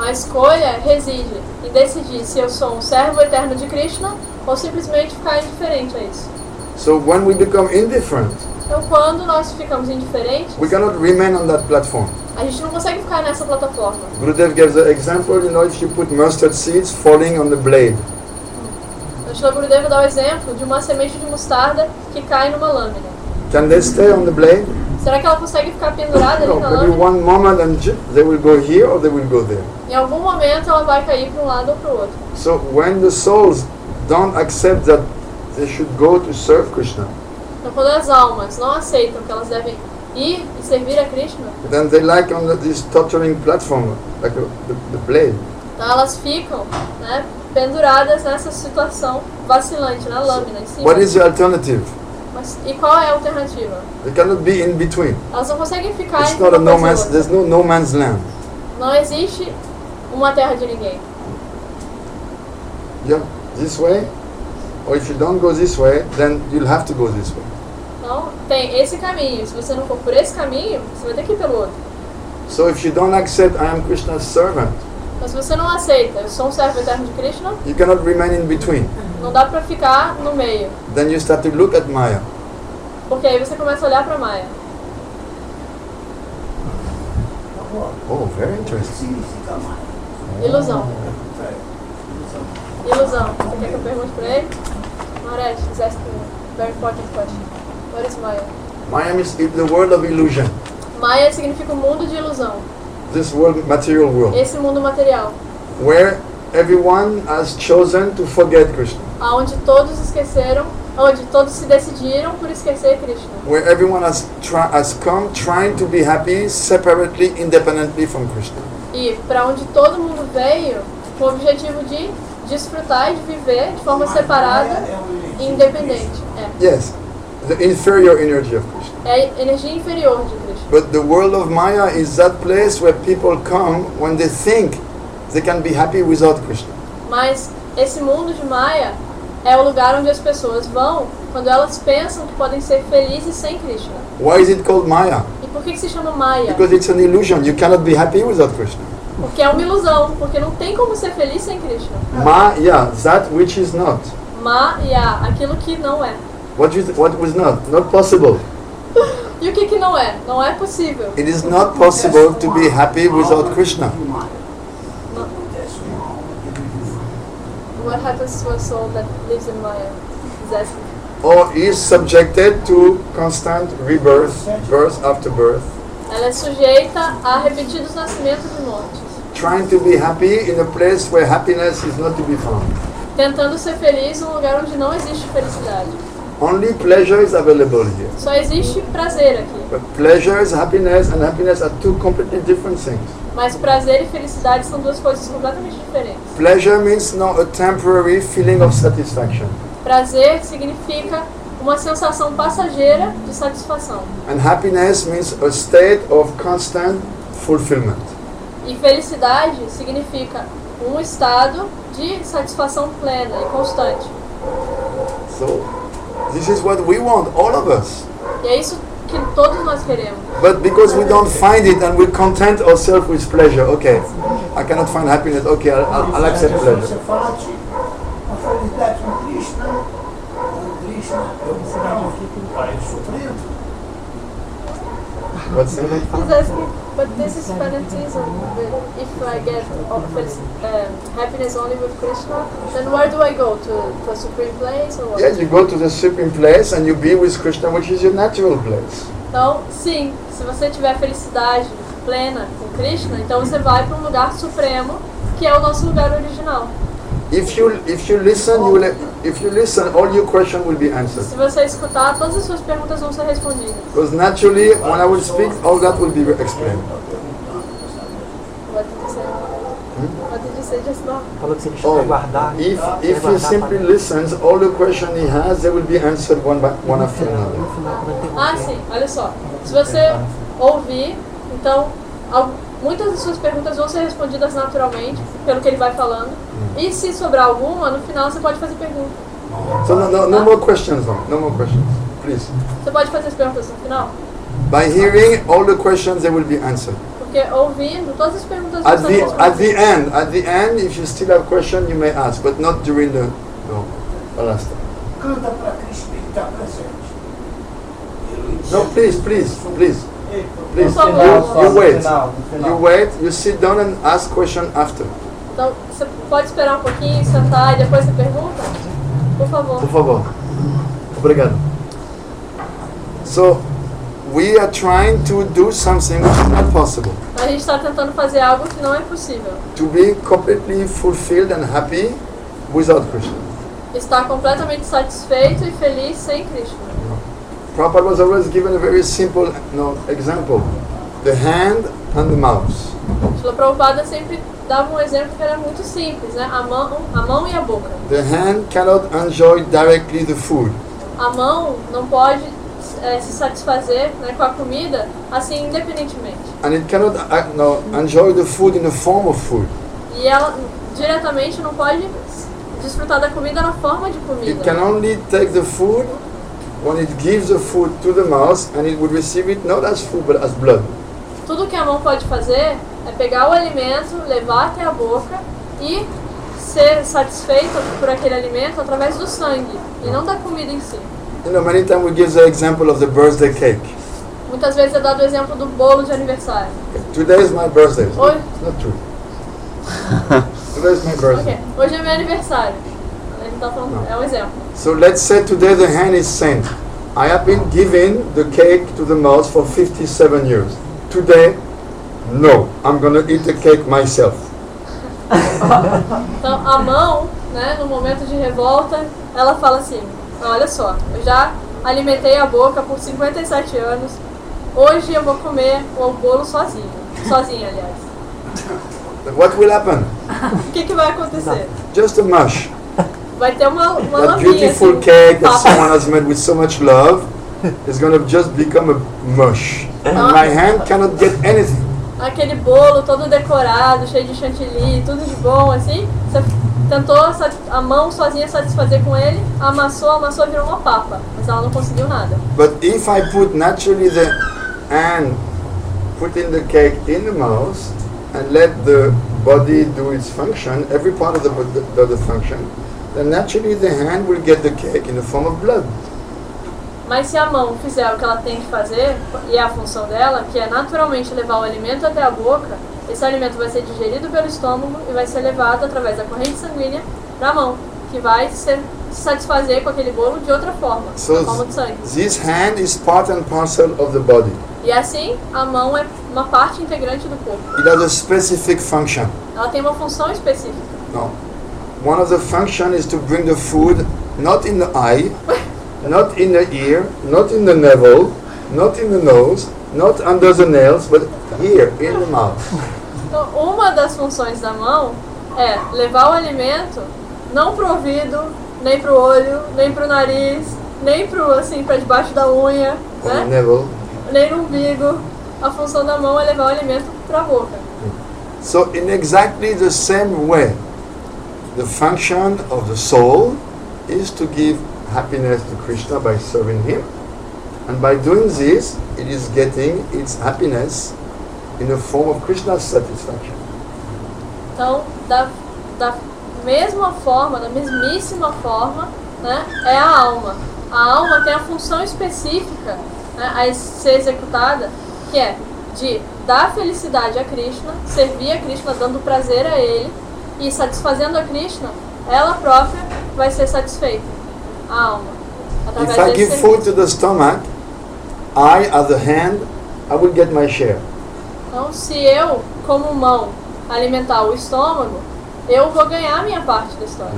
A escolha reside em decidir se eu sou um servo eterno de Krishna ou simplesmente ficar indiferente a isso. So when we become indifferent, Então, quando nós ficamos indiferentes, we cannot remain on that platform. a gente não consegue ficar nessa plataforma. Gurudev gives the example, if you put mustard seeds falling on the blade. O Srila Gurudeva dá o exemplo de uma semente de mostarda que cai numa lâmina. Can they stay on the blade? Será que ela consegue ficar pendurada ali No, na maybe lâmina? one moment and they will go here or they will go there. Em algum momento ela vai cair para um lado ou para o outro. So when the souls don't accept that they should go to serve Krishna, Então, quando as almas não aceitam que elas devem ir e servir a Krishna, then they like on this tottering platform, like the blade. então elas ficam, né, penduradas nessa situação vacilante, na lâmina, em cima. What is the alternative? Mas, e qual é a alternativa? They cannot be in between. Elas não conseguem ficar It's entre not a uma no coisa e man's, outra. there's no man's land. Não existe uma terra de ninguém. Yeah, this way, or if you don't go this way, then you'll have to go this way. Então, tem esse caminho. Se você não for por esse caminho, você vai ter que ir pelo outro. So if you don't accept I am Krishna's servant, Então, se você não aceita, eu sou um servo eterno de Krishna, you cannot remain in between. não dá pra ficar no meio. Then you start to look at Maya. Porque aí você começa a olhar pra Maya. Oh, very interesting. Ilusão. Ilusão. Você quer que eu pergunte pra ele? Maharaj, he's asking a very important question. What is Maya? Maya is the world of illusion. Maya significa o mundo de ilusão. This world, material world, Esse mundo material. where everyone has chosen to forget Krishna, Onde todos esqueceram, onde todos se decidiram por esquecer Krishna. where everyone has come trying to be happy separately, independently from Krishna. E para onde todo mundo veio com o objetivo de desfrutar e de viver de forma separada e independente. Yes, the inferior energy of Krishna. É a energia inferior de Krishna. But the world of Maya is that place where people come when they think they can be happy without Krishna. Mas esse mundo de Maya é o lugar onde as pessoas vão quando elas pensam que podem ser felizes sem Krishna. Why is it called Maya? E por que se chama Maya? Because it's an illusion. You cannot be happy without Krishna. Porque é uma ilusão, porque não tem como ser feliz sem Krishna. Maya, that which is not. Maya, aquilo que não é. What was not possible. E o que não é? Não é possível. It is not possible to be happy without Krishna. What happens to a soul that lives in Maya? He's asking. Or is subjected to constant rebirth, birth after birth, Ela é sujeita a repetidos nascimentos e mortes. trying to be happy in a place where happiness is not to be found. tentando ser feliz num lugar onde não existe felicidade. Only pleasure is available here. Só existe prazer aqui. But pleasure, happiness, and happiness are two completely different things. Mas prazer e felicidade são duas coisas completamente diferentes. Pleasure means a temporary feeling of satisfaction. Prazer significa uma sensação passageira de satisfação. And happiness means a state of constant fulfillment. E felicidade significa um estado de satisfação plena e constante. So, this is what we want, all of us. E é isso que todos nós queremos. But because we don't find it and we content ourselves with pleasure, okay, I cannot find happiness, okay, I'll accept pleasure. Você fala de a felicidade com Krishna, Krishna é o Pai Supremo. What's that? He's asking, but this is fanatism. If I get happiness only with Krishna, then where do I go? To a supreme place or what? Yeah, you go to the supreme place and you be with Krishna, which is your natural place. Então, sim, se você tiver felicidade plena com Krishna, então você vai para um lugar supremo, que é o nosso lugar original. If you listen, all your questions will be answered. Se você escutar, todas as suas perguntas vão ser respondidas. Because naturally, when I will speak, all that will be explained. What did you say? What did you say just now? Falou que se ele vai guardar. If he simply listens, all the questions he has, they will be answered one after another. Ah, sim, olha só. Se você ouvir, então muitas das suas perguntas vão ser respondidas naturalmente, pelo que ele vai falando. E se sobrar alguma, no final você pode fazer pergunta. So no more questions, no more questions, please. Você pode fazer as perguntas no final? By hearing all the questions, they will be answered. Porque ouvindo, todas as perguntas vão ser respondidas. At the end, if you still have questions, you may ask, but not during the last time. Canta para Krishna que está presente. No, please. Por favor. You wait, you sit down and ask question after. Então, você pode esperar um pouquinho, sentar e depois você pergunta? Por favor. Por favor. Obrigado. So, we are trying to do something which is not possible. A gente está tentando fazer algo que não é possível. To be completely fulfilled and happy without Krishna. Estar completamente satisfeito e feliz sem Krishna. Prabhupada was always given a very simple example. The hand and the mouse. Shila Prabhupada sempre dava um exemplo que era muito simples, né? A mão e a boca. The hand cannot enjoy directly the food. A mão não pode se satisfazer, né, com a comida assim independentemente. And it cannot enjoy the food in the form of food. E ela diretamente não pode desfrutar da comida na forma de comida. It can only take the food when it gives the food to the mouse, and it would receive it not as food but as blood. Tudo que a mão pode fazer é pegar o alimento, levar até a boca e ser satisfeito por aquele alimento através do sangue e não da comida em si. You know, many times we give the example of the birthday cake. Muitas vezes é dado o exemplo do bolo de aniversário. Today is my birthday. Oi. It's not true. Today is my birthday. Okay. Hoje é meu aniversário. Ele tá falando, é um exemplo. So let's say today the hand is saying, I have been giving the cake to the mouse for 57 years. Today, no, I'm going to eat the cake myself. Então a mão, né, no momento de revolta, ela fala assim, olha só, eu já alimentei a boca por 57 anos, hoje eu vou comer o bolo sozinha, aliás. What will happen? O que vai acontecer? Just a mush. Vai ter uma That laminha beautiful assim, cake that someone has made with so much love is going to just become a mush. And my hand cannot get anything. Aquele bolo todo decorado, cheio de chantilly, tudo de bom, assim. Você tentou a mão sozinha satisfazer com ele, amassou e virou uma papa. Mas ela não conseguiu nada. But if I put naturally the hand, putting the cake in the mouth and let the body do its function, every part of the function, then naturally the hand will get the cake in the form of blood. Mas se a mão fizer o que ela tem que fazer, e é a função dela, que é naturalmente levar o alimento até a boca, esse alimento vai ser digerido pelo estômago e vai ser levado através da corrente sanguínea para a mão, que vai se satisfazer com aquele bolo de outra forma, na forma de sangue. This hand is part and parcel of the body. E assim, a mão é uma parte integrante do corpo. It has a specific function. Ela tem uma função específica. No. one of the functions is to bring the food not in the eye, not in the ear, not in the navel, not in the nose, not under the nails, but here, in the mouth. Então, uma das funções da mão é levar o alimento não pro ouvido, nem pro olho, nem pro nariz, nem pro, assim, pra debaixo da unha, On the né? navel. Nem no umbigo. A função da mão é levar o alimento pra boca. So in exactly the same way, the function of the soul is to give happiness to Krishna by serving him. And by doing this, it is getting its happiness in the form of Krishna's satisfaction. Então, da mesma forma, da mesmíssima forma, né, é a alma. A alma tem a função específica, né, a ser executada, que é de dar felicidade a Krishna, servir a Krishna dando prazer a ele e satisfazendo a Krishna, ela própria vai ser satisfeita, a alma. If I give food to the stomach, I, as a hand, I will get my share. Então, se eu, como mão, alimentar o estômago, eu vou ganhar a minha parte da história.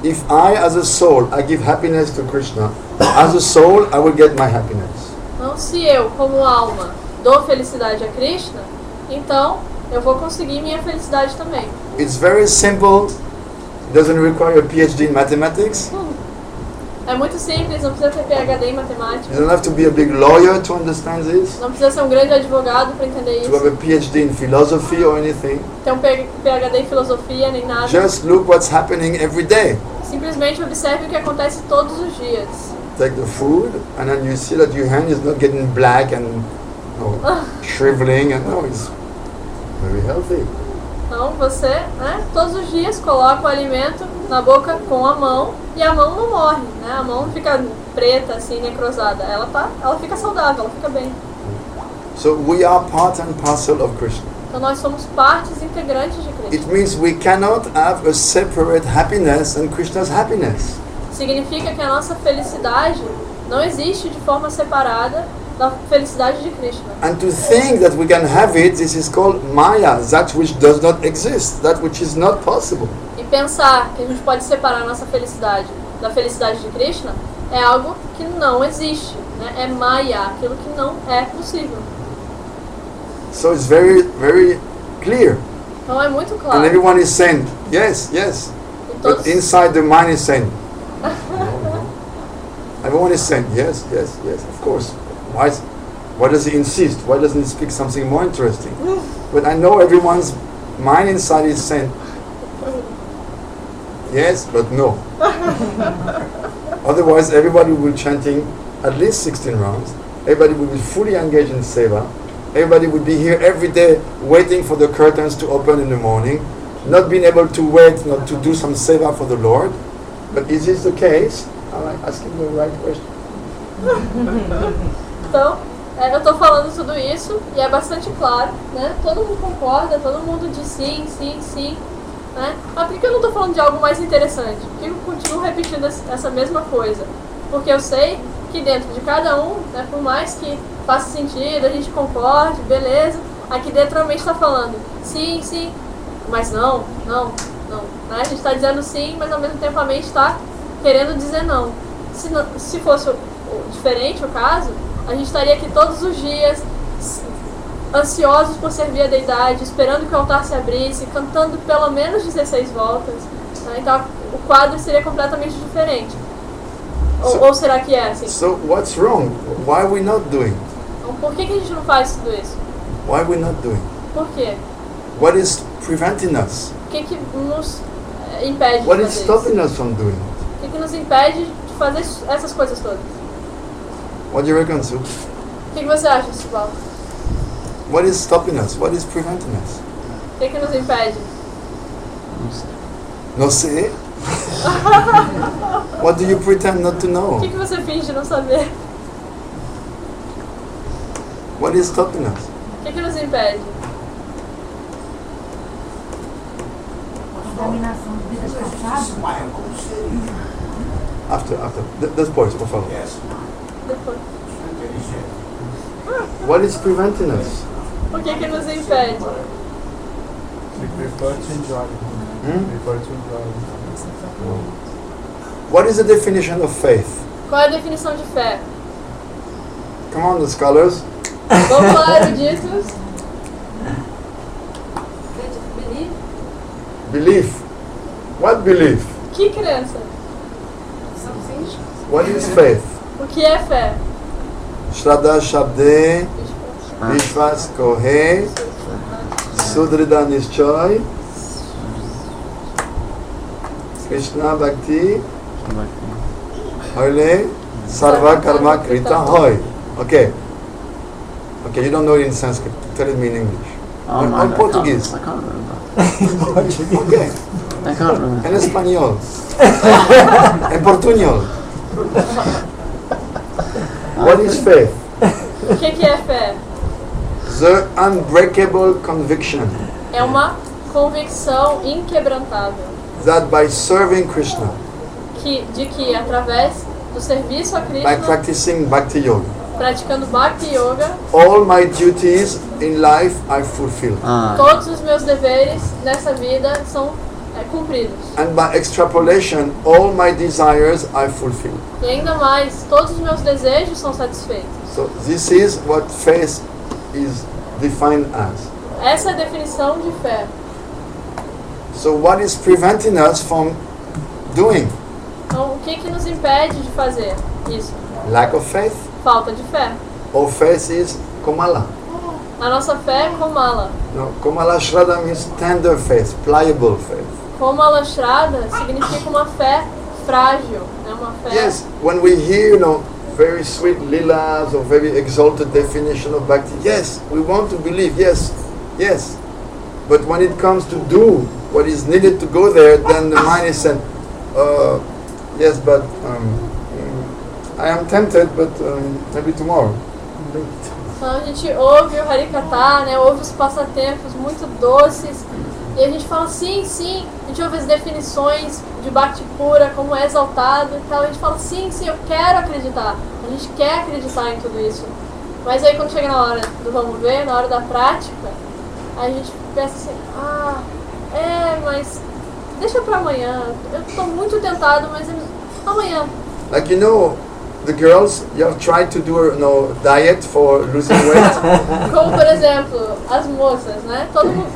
If I, as a soul, I give happiness to Krishna, as a soul, I will get my happiness. Então, se eu, como alma, dou felicidade a Krishna, então eu vou conseguir minha felicidade também. It's very simple. Doesn't require a PhD in mathematics. É muito simples, não precisa ter PhD em matemática, You don't have to be a big lawyer to understand this, não precisa ser um grande advogado para entender to have isso, a PhD in philosophy or anything. ter um PhD em filosofia nem nada. Just look what's happening every day. Simplesmente observe o que acontece todos os dias. Take the food, and then you see that your hand is not getting black and shriveling, and no, it's very healthy. Então você, né, todos os dias coloca o alimento na boca com a mão e a mão não morre, né? A mão não fica preta assim, necrosada. Ela fica saudável, ela fica bem. So we are part and parcel of Krishna. Então nós somos partes integrantes de Krishna. It means we cannot have a separate happiness and Krishna's happiness. Significa que a nossa felicidade não existe de forma separada da felicidade de Krishna. And to think that we can have it, this is called Maya, that which does not exist, that which is not possible. E pensar que a gente pode separar a nossa felicidade da felicidade de Krishna é algo que não existe, né? É Maya, aquilo que não é possível. So it's very, very clear. Então é muito And claro. everyone is saying, yes, yes. E But todos, inside the mind is saying, no, no. Everyone is saying, yes, yes, yes, of course. Why does he insist? Why doesn't he speak something more interesting? But I know everyone's mind inside is saying, yes, but no. Otherwise, everybody will be chanting at least 16 rounds. Everybody will be fully engaged in seva. Everybody would be here every day waiting for the curtains to open in the morning, not being able to wait, not to do some seva for the Lord. But is this the case? I'm asking the right question. Então, eu estou falando tudo isso e é bastante claro, né? Todo mundo concorda, todo mundo diz sim, sim, sim, né? Mas por que eu não estou falando de algo mais interessante? Por que eu continuo repetindo essa mesma coisa? Porque eu sei que dentro de cada um, né, por mais que faça sentido, a gente concorde, beleza, aqui dentro realmente está falando sim, sim, mas não, não, não. Né? A gente está dizendo sim, mas ao mesmo tempo a mente está querendo dizer não. Se fosse diferente o caso, a gente estaria aqui todos os dias ansiosos por servir a deidade, esperando que o altar se abrisse, cantando pelo menos 16 voltas. Né? Então o quadro seria completamente diferente. Ou será que é assim? So what's wrong? Why are we not doing? Então, por que a gente não faz tudo isso? Why are we not doing? Por quê? What is preventing us? O que nos impede de What fazer is isso? stopping us from doing it? O que nos impede de fazer essas coisas todas? What do you reckon, Sue? O que você acha, Sival? What is stopping us? What is preventing us? O que nos impede? Não sei. No say? What do you pretend not to O know? que você finge não saber? What is stopping us? O que nos impede? Contaminação de vidas passadas. Maya, como seria? After. Depois, por favor. Yes. Depois. Inteligente. What is preventing us? O que nos impede? We prefer to enjoy. Hmm? Prefer to enjoy. What is the definition of faith? Qual é a definição de fé? Come on, the scholars. Vamos lá, eruditos. Believe? Belief. What belief? Que crença? What is faith? O que é fé? Shraddha Shabde Vishwas Kohe Sudrida Nishchay Krishna Bhakti Hoile Sarva Karma Krita Hoy. Okay. Okay, you don't know it in Sanskrit. Tell it me in English. Oh, Or Portuguese. I can't remember. Okay. I can't remember. En español. En portuñol. What is faith? O que é fé? The unbreakable conviction É uma convicção inquebrantável that by serving Krishna, de que através do serviço a by Krishna, practicing Bhakti Yoga, praticando Bhakti Yoga, all my duties in life I fulfill. todos os meus deveres nessa vida são cumpridos. And by extrapolation, all my desires I fulfill. E ainda mais, todos os meus desejos são satisfeitos. So this is what faith is defined as. Essa é a definição de fé. So what is preventing us from doing? Então, o que nos impede de fazer isso? Lack of faith? Falta de fé. Or faith is Komala? A nossa fé é Komala. No, Komala Shraddha means tender faith, pliable faith. Komala Shraddha significa uma fé frágil, né? Uma fé. Yes, when we hear, very sweet lilas or very exalted definition of bhakti, yes, we want to believe, yes, yes. But when it comes to do what is needed to go there, then the mind is saying, yes, but I am tempted, but maybe tomorrow. Então a gente ouve o Harikatha, né? Ouve os passatempos muito doces. E a gente fala, sim, sim, a gente ouve as definições de Bhakti pura, como é exaltado e tal. A gente fala, sim, eu quero acreditar. A gente quer acreditar em tudo isso. Mas aí quando chega na hora do vamos ver, na hora da prática, a gente pensa assim, mas deixa pra amanhã. Eu tô muito tentado, mas amanhã. Like the girls, you have tried to do diet for losing weight. Como, por exemplo, as moças, né?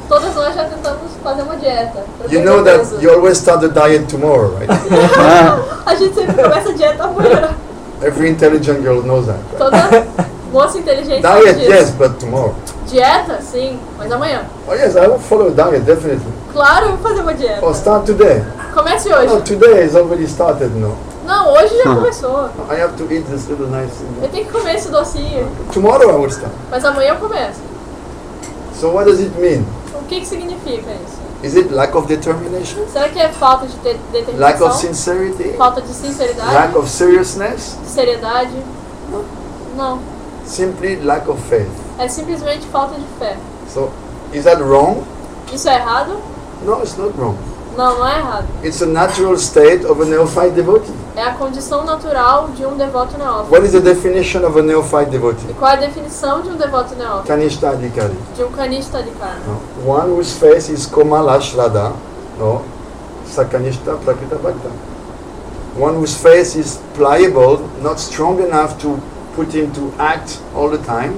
Todas nós já tentamos fazer uma dieta. You know that you always start the diet tomorrow, right? A gente sempre começa a dieta amanhã. Every intelligent girl knows that. Right? Toda moça inteligente sabe Diet, disso. yes, but tomorrow. Dieta, sim, mas amanhã. Oh yes, I will follow diet, definitely. Claro, eu vou fazer uma dieta. Oh, start today. Comece hoje. No, today is already started, no. Não, hoje já começou. I have to eat this little nice Eu thing. tenho que comer esse docinho. Tomorrow I will start. Mas amanhã eu começo. So what does it mean? O que significa isso? Is it lack of determination? Será que é falta de determinação? Lack of sincerity? Falta de sinceridade? Lack of seriousness? De seriedade? Não. Simply lack of faith. É simplesmente falta de fé. So, is that wrong? Isso é errado? No, it's not wrong. Não, não é errado. It's a natural state of a neophyte devotee. É a condição natural de um devoto neófito. What is the definition of a neophyte devotee? E qual é a definição de um devoto neófito? Kanishta Adhikari. De um kanishta adhikari. No. One whose face is Komala Shraddha, no, Sakanishta Prakrita Bhakta. One whose face is pliable, not strong enough to put him to act all the time.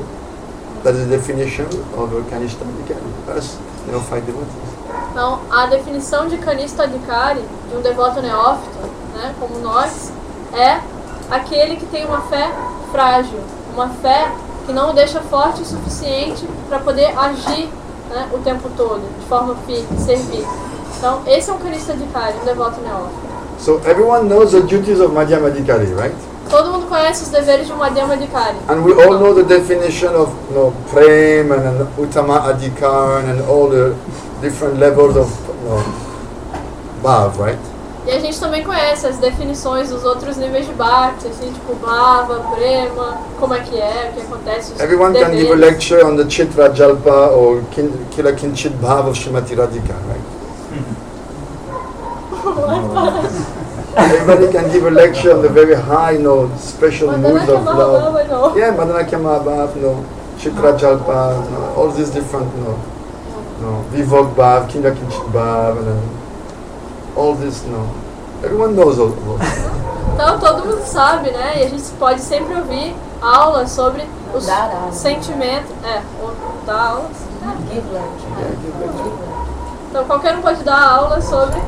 That is the definition of a Kanishta Adhikari. Us, neophyte devotees. Então, a definição de kanishta adhikari, de um devoto neófito, né, como nós, é aquele que tem uma fé frágil, uma fé que não o deixa forte o suficiente para poder agir, né, o tempo todo, de forma firme, servir. Então, esse é um kanishta adhikari, um devoto neófito. So everyone knows the duties of Madhyama Adhikari, right? Todo mundo conhece os deveres de um Madhyama Adhikari. And we all know the definition of Prem and Uttama Adhikar and all the different levels of Bhav, right? E a gente também conhece as definições dos outros níveis de Bhakti, assim, tipo Bhava, Prema, como é, o que acontece, os Everyone can give a deveres. lecture on the Chitra Jalpa or Kila Kinchit Bhav of Srimati Radhika, right? Everybody can give a lecture on the very high, special moods of love. Madana não. Yeah, Madanakya Mahabhav, Chitra Jalpa, all these different, Vivok Bhav, Kila Kinchit Bhav, and all this, Everyone knows all of that. Então todo mundo sabe, né? E a gente pode sempre ouvir aulas sobre os Dar aula. sentimentos. Ou dar aulas. Give learning. Então qualquer um pode dar aula sobre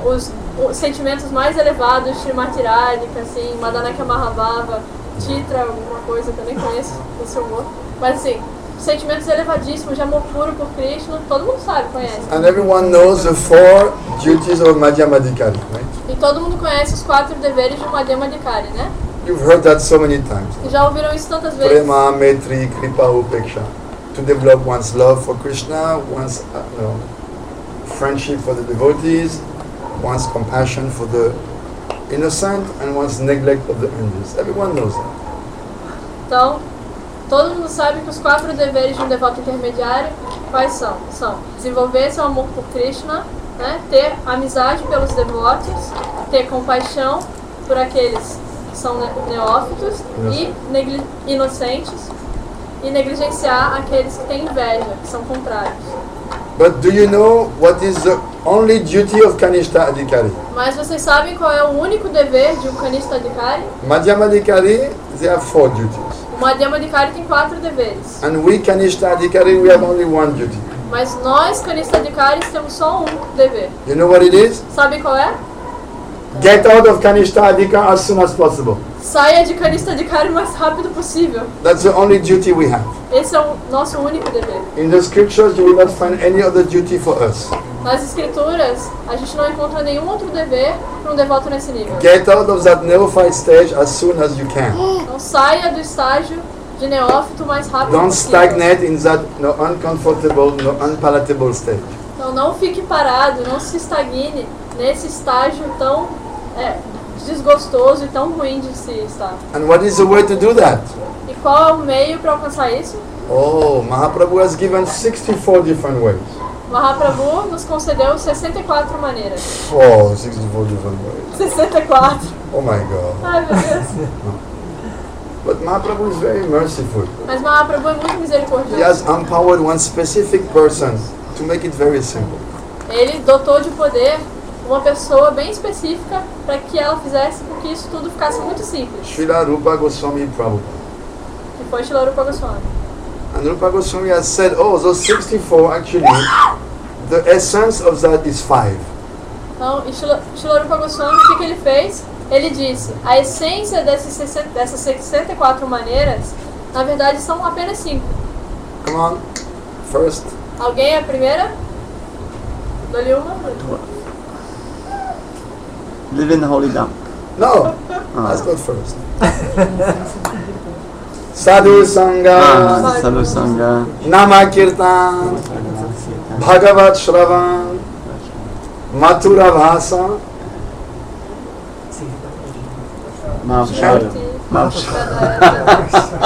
os sentimentos mais elevados, Srimati Radhika, assim, Madanaka Mahabhava, Chitra, alguma coisa que eu nem conheço esse humor. Mas assim, sentimentos elevadíssimos de amor puro por Krishna, todo mundo sabe, conhece. And everyone knows the 4 duties of Madhyamadikari, right? E todo mundo conhece os 4 deveres de Madhyamadikari, né? You've heard that so many times. E já ouviram isso tantas vezes. Prema, Maitri, Kripa, Upeksha. To develop one's love for Krishna, one's friendship for the devotees, one's compassion for the innocent, and one's neglect of the unjust. Everyone knows that. Então, todo mundo sabe que os 4 deveres de um devoto intermediário, quais são? São desenvolver seu amor por Krishna, né? Ter amizade pelos devotos, ter compaixão por aqueles que são neófitos e inocentes, e negligenciar aqueles que têm inveja, que são contrários. But do you know what is the only duty of Kanishta Adhikari? Mas vocês sabem qual é o único dever de um Kanishta Adhikari? Madhyamadikari, there are 4 duties. O Madhyamadikari tem 4 deveres. And we Kanishta Adhikari, we have only 1 duty. Mas nós, Kanishta Adhikaris, temos só um dever. You know what it is? Sabe qual é? Get out of Kanishta Adhikari as soon as possible. Saia de Kanishta Adhikari o mais rápido possível. That's the only duty we have. Esse é o nosso único dever. In the scriptures, you will not find any other duty for us. Nas escrituras, a gente não encontra nenhum outro dever para um devoto nesse nível. Get out of that neophyte stage as soon as you can. Então saia do estágio de neófito o mais rápido Don't possível. stagnate in that uncomfortable, unpalatable stage. Então não fique parado, não se estagne nesse estágio tão desgostoso e tão ruim de se estar. And what is the way to do that? E qual é o meio para alcançar isso? Oh, Mahaprabhu has given 64 different ways. Mahaprabhu nos concedeu 64 maneiras. Oh, 64 different ways. 64. Oh my God. Ai, meu Deus. But Mahaprabhu is very merciful. Mas Mahaprabhu é muito He misericordioso. has empowered one specific person to make it very simple. Ele dotou de poder uma pessoa bem específica para que ela fizesse com que isso tudo ficasse muito simples. Srila Rupa Goswami Prabhupada. Que foi Srila Rupa Goswami. And Rupa Goswami has said, oh, those 64 actually, the essence of that is 5. Então, e Srila Rupa Goswami, o que ele fez? Ele disse, a essência dessas 64 maneiras, na verdade, são apenas 5. Come on, first. Alguém é a primeira? Dou-lhe uma? Live in the holy dump. No, that's not first. Sadhu Sangha, Sadhu Sangha, Nama Kirtan, Bhagavat Shravan, Mathura Bhasa, Mahavishad,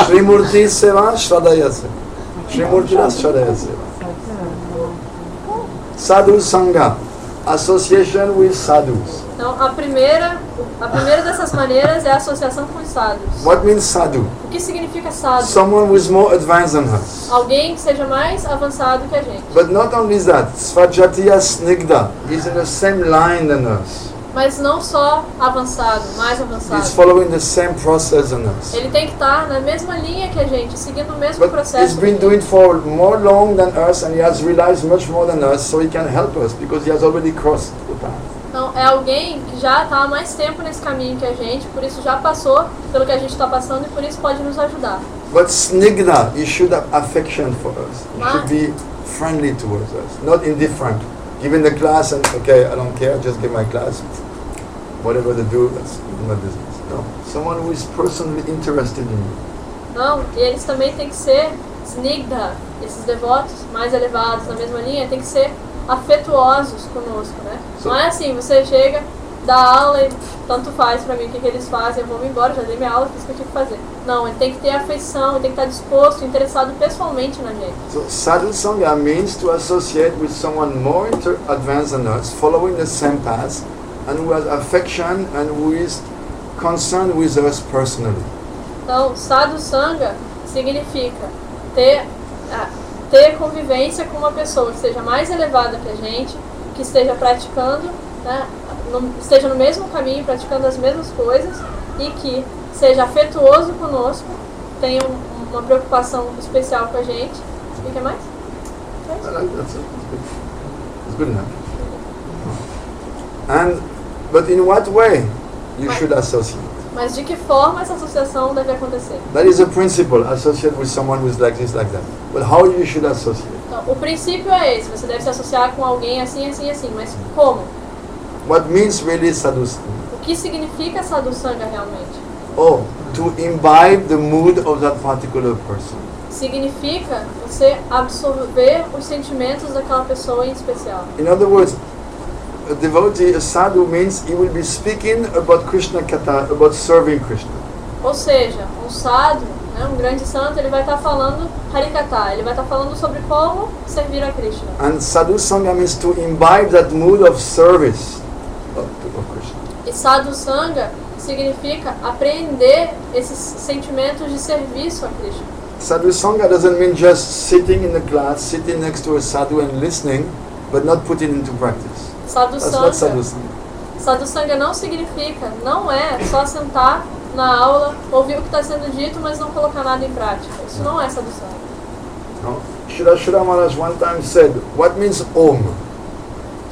Srimurti Seva Shradayase. Srimurti Shradayase. Sadhu Sangha, association with sadhus. Então, a primeira dessas maneiras é a associação com os sadhus. What means sadhu? O que significa sadhu? Someone who is more advanced than us. Alguém que seja mais avançado que a gente. But not only that, Svajatiya Snigdha is in the same line than us. Mas não só avançado, mais avançado. He's following the same process than us. Ele tem que estar na mesma linha que a gente, seguindo o mesmo But processo. he's been doing it for more long than us, and he has realized much more than us, so he can help us because he has already crossed the path. Então, é alguém que já está há mais tempo nesse caminho que a gente, por isso já passou pelo que a gente está passando e por isso pode nos ajudar. But Snigdha, he should have affection for us. He should be friendly towards us, not indifferent. Giving the class and, okay, I don't care, just give my class. Whatever they do, that's my business. No, someone who is personally interested in you. Não, e eles também têm que ser snigdha, esses devotos mais elevados na mesma linha, têm que ser afetuosos conosco, né? Não é assim, você chega, dá aula e tanto faz pra mim o que eles fazem, eu vou me embora, já dei minha aula, fiz o que eu tinha que fazer. Não, ele tem que ter afeição, ele tem que estar disposto, interessado pessoalmente na gente. So Sadhu Sangha means to associate with someone more advanced than us, following the same path, and who has affection and who is concerned with us personally. Então, sadhu sangha significa ter convivência com uma pessoa que seja mais elevada que a gente, que esteja praticando, né, esteja no mesmo caminho, praticando as mesmas coisas e que seja afetuoso conosco, tenha uma preocupação especial com a gente. E o que mais? I like that's it. It's good enough. But in what way you should associate? Mas de que forma essa associação deve acontecer? That is a principle. Associate with someone who's like this, like that. But how you should associate? Então, o princípio é esse, você deve se associar com alguém assim, assim, assim, mas como? What means really sadhusanga? O que significa sadhusanga realmente? Oh, to imbibe the mood of that particular person. Significa você absorver os sentimentos daquela pessoa em especial. In other words, a devotee, a sadhu, means he will be speaking about Krishna Katha, about serving Krishna. Ou seja, um sadhu, né, um grande santo, ele vai estar falando Harikatha, ele vai estar falando sobre como servir a Krishna. And sadhu sangha means to imbibe that mood of service of Krishna. E sadhusanga significa apreender esses sentimentos de serviço a Krishna. Sadhu sangha doesn't mean just sitting in the class, sitting next to a sadhu and listening, but not putting into practice. That's not sadhu sangha. Sadhusanga não significa, não é só sentar na aula, ouvir o que está sendo dito, mas não colocar nada em prática. Isso não é sadhusanga. No? Shri Maharaj one time said, what means Om?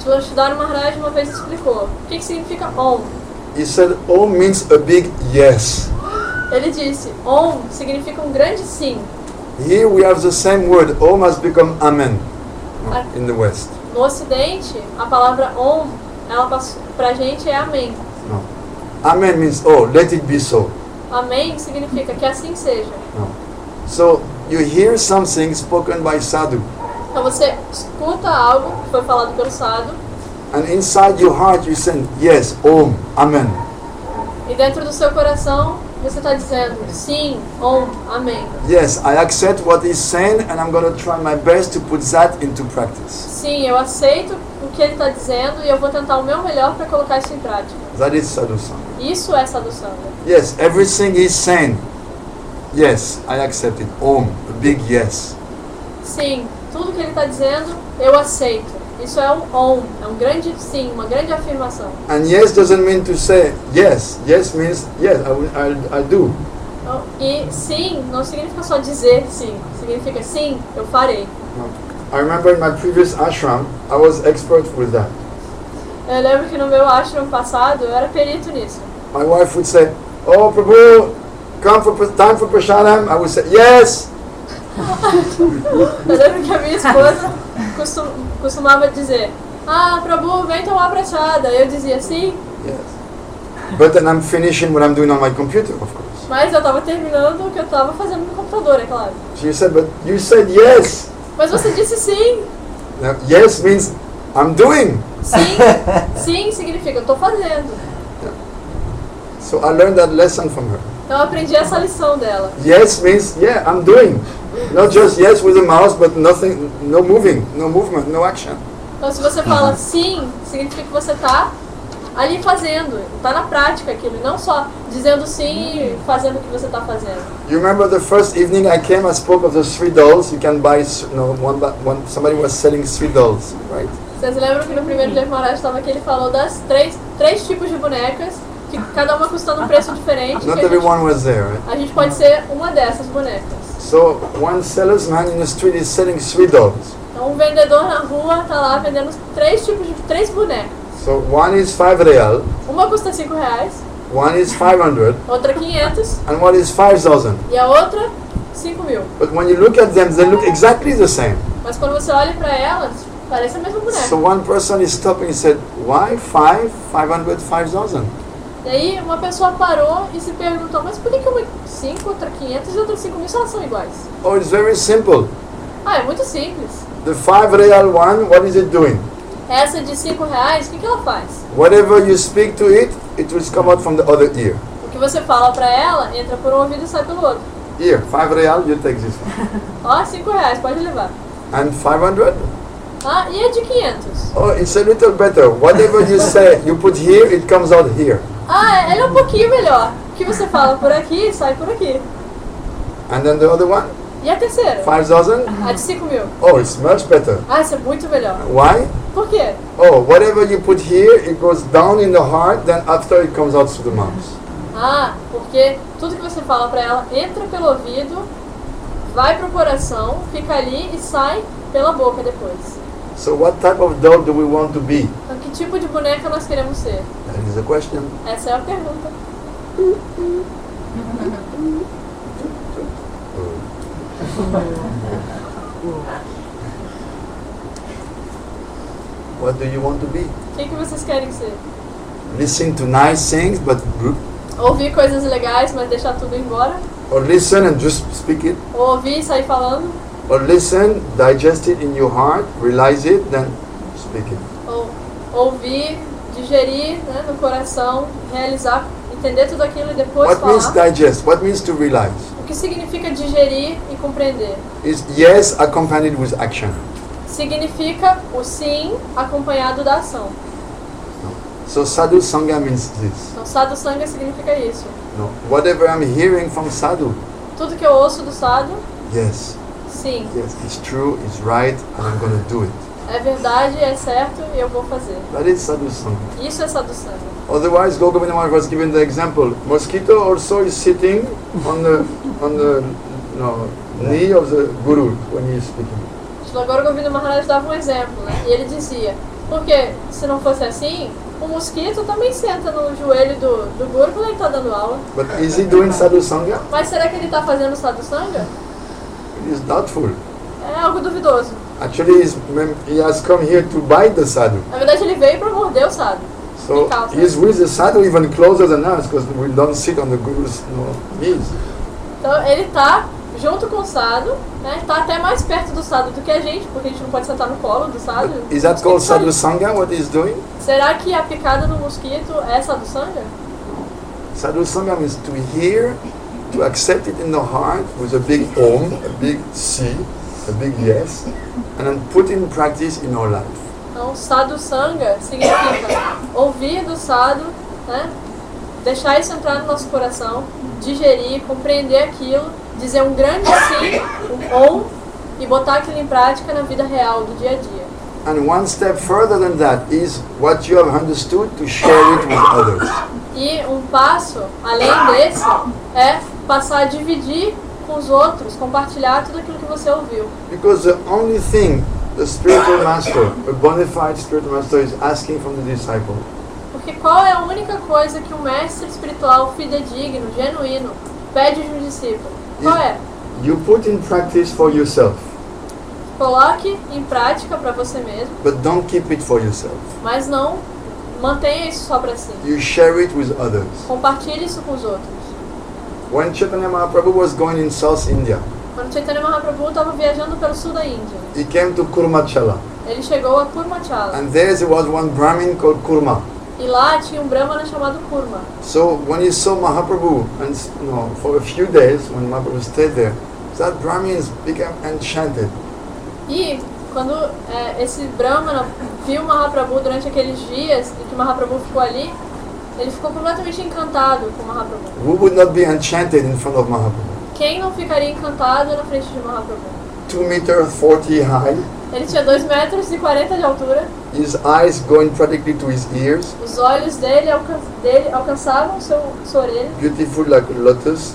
Shri Maharaj uma vez explicou. O que significa Om? He said, Om means a big yes. Ele disse, Om significa um grande sim. Here we have the same word. Om has become Amen in the West. No Ocidente, a palavra Om, ela pra gente é Amém. No. Amen means, oh, let it be so. Amém significa que assim seja. No. So you hear something spoken by sadhu, Então você escuta algo que foi falado pelo sadhu, and inside your heart you say, yes, Om, Amen. e dentro do seu coração você está dizendo, sim, Om, Amém. Yes, I accept what he's saying, and I'm going to try my best to put that into practice. Sim, eu aceito o que ele está dizendo e eu vou tentar o meu melhor para colocar isso em prática. That is sadhusanga. Isso é sadhusanga. Yes, everything he's saying, yes, I accept it. Om, a big yes. Sim, tudo que ele está dizendo, eu aceito. Isso é um Om, é um grande sim, uma grande afirmação. And yes doesn't mean to say yes. Yes means yes, I'll do. Então, e sim não significa só dizer sim, significa sim, eu farei. I remember in my previous ashram, I was expert with that. Eu lembro que no meu ashram passado, eu era perito nisso. My wife would say, "Oh, Prabhu, time for prasadam." I would say, "Yes." Eu lembro que a minha esposa costumava dizer, Prabhu, vem tomar prachada. Eu dizia sim, Yes. But then I'm finishing what I'm doing on my computer, of course. mas eu estava terminando o que eu estava fazendo no computador, é claro. She said, "But you said yes." Mas você disse sim. Now, yes means I'm doing. Sim, sim significa eu estou fazendo. So I learned that lesson from her. Então eu aprendi essa lição dela. Yes means, yeah, I'm doing. Not just yes with the mouse, but nothing, no moving, no movement, no action. Então se você fala sim, significa que você está ali fazendo, está na prática aquilo, e não só dizendo sim e fazendo o que você está fazendo. You remember the first evening I came, I spoke of the 3 dolls. You can buy, somebody was selling 3 dolls, right? Vocês lembram que no primeiro dia que o Maharaj estava aqui, ele falou das três tipos de bonecas, que cada uma custando um preço diferente. Not Que everyone was there, right? a gente pode ser uma dessas bonecas. So one salesman in the street is selling 3 dolls. Então um vendedor na rua está lá vendendo três bonecas. So one is 5 real, Uma custa 5 reais, one is 500, outra 500 and one is 5,000. e a outra 5 mil. But when you look at them, they look exactly the same. Mas quando você olha para elas, parece a mesma boneca. So one person is stopping and said, why 500, 5,000? E aí uma pessoa parou e se perguntou, mas por que uma 5, outra 500 e outra 5 mil, se elas são iguais? Oh, it's very simple. É muito simples. The 5 real one, what is it doing? Essa de 5 reais, o que ela faz? Whatever you speak to it, it will come out from the other ear. O que você fala para ela, entra por um ouvido e sai pelo outro. Here, 5 real, you take this one. Ó, 5 reais, pode levar. And 500? E a de 500? Oh, it's a little better. Whatever you say, you put here, it comes out here. Ele é um pouquinho melhor. O que você fala por aqui, sai por aqui. And then the other one, E a terceira? 5,000? A de 5 mil. Oh, it's much better. Essa é muito melhor. Why? Por quê? Oh, whatever you put here, it goes down in the heart, then after it comes out through the mouth. Ah, porque tudo que você fala pra ela entra pelo ouvido, vai pro coração, fica ali e sai pela boca depois. So what type of doll do we want to be? Então, que tipo de boneca nós queremos ser? That is the question. Essa é a pergunta. What do you want to be? O que vocês querem ser? Listen to nice things, but Ouvir coisas legais, mas deixar tudo embora? or listen and just speak it, Ou ouvir e sair falando? or listen, digest it in your heart, realize it, then speak it. Ou ouvir, digerir, né, no coração, realizar, entender tudo aquilo e depois What means falar? digest? What means to realize? O que significa digerir e compreender? Is yes accompanied with action. Significa o sim acompanhado da ação. So sadhu sangha means this. Então, sadhu sangha significa isso. No, whatever I'm hearing from sadhu, Tudo que eu ouço do sadhu, yes, sim, yes, it's true, it's right, and I'm going to do it. é verdade, é certo e eu vou fazer. That is sadhu sangha. Isso é sadhu sangha. Otherwise, Gogavinda Maharaj was given the example. Mosquito also is sitting on the knee of the guru when he is speaking. Agora o Govinda Maharaj dava um exemplo, né? E ele dizia, porque se não fosse assim, o mosquito também senta no joelho do guru quando ele está dando aula. But is he doing sadhu sangha? Mas será que ele está fazendo sadhu sangha? It is doubtful. É algo duvidoso. Actually, he has come here to bite the sadhu. Na verdade, ele veio para morder o sadhu. So he's with the sadhu even closer than us because we don't sit on the guru's knees. Então ele está junto com o sadhu, né? Está até mais perto do sadhu do que a gente, porque a gente não pode sentar no colo do sadhu. But is that called sadhu sangha? What he's doing? Será que a picada no mosquito é sadhu sangha? Sadhu sangha means to hear, to accept it in the heart with a big om, a big si, a big yes, and then put in practice in our life. Então, sadhu sangha significa ouvir do sadhu, né? Deixar isso entrar no nosso coração, digerir, compreender aquilo, dizer um grande sim, um om, e botar aquilo em prática na vida real, do dia a dia. And one step further than that is what you have understood to share it with others. E um passo, além desse, é passar a dividir com os outros, compartilhar tudo aquilo que você ouviu. Because the only thing the spiritual master, a bona fide spiritual master, is asking from the disciple Porque qual é a única coisa que um mestre espiritual fidedigno, genuíno, pede de um discípulo? Qual é? you put in practice for yourself, Coloque em prática para você mesmo, but don't keep it for yourself. mas não mantenha isso só para si. You share it with others. Compartilhe isso com os outros. When Chaitanya Mahaprabhu was going in South India, Quando Chaitanya Mahaprabhu estava viajando pelo sul da Índia, he came to Kurmachala, ele chegou a Kurmachala. and there was one Brahmin called Kurma. E lá tinha um brahmana chamado Kurma. So when he saw Mahaprabhu, and for a few days, when Mahaprabhu stayed there, that Brahmin became enchanted. E quando esse brahmana viu Mahaprabhu durante aqueles dias em que Mahaprabhu ficou ali, ele ficou completamente encantado com Mahaprabhu. Who would not be enchanted in front of Mahaprabhu? Quem não ficaria encantado na frente de Mahaprabhu? 2.40 meters high, Ele tinha 2,40 metros de altura, his eyes going practically to his ears, os olhos dele alcançavam sua orelha, beautiful like a lotus,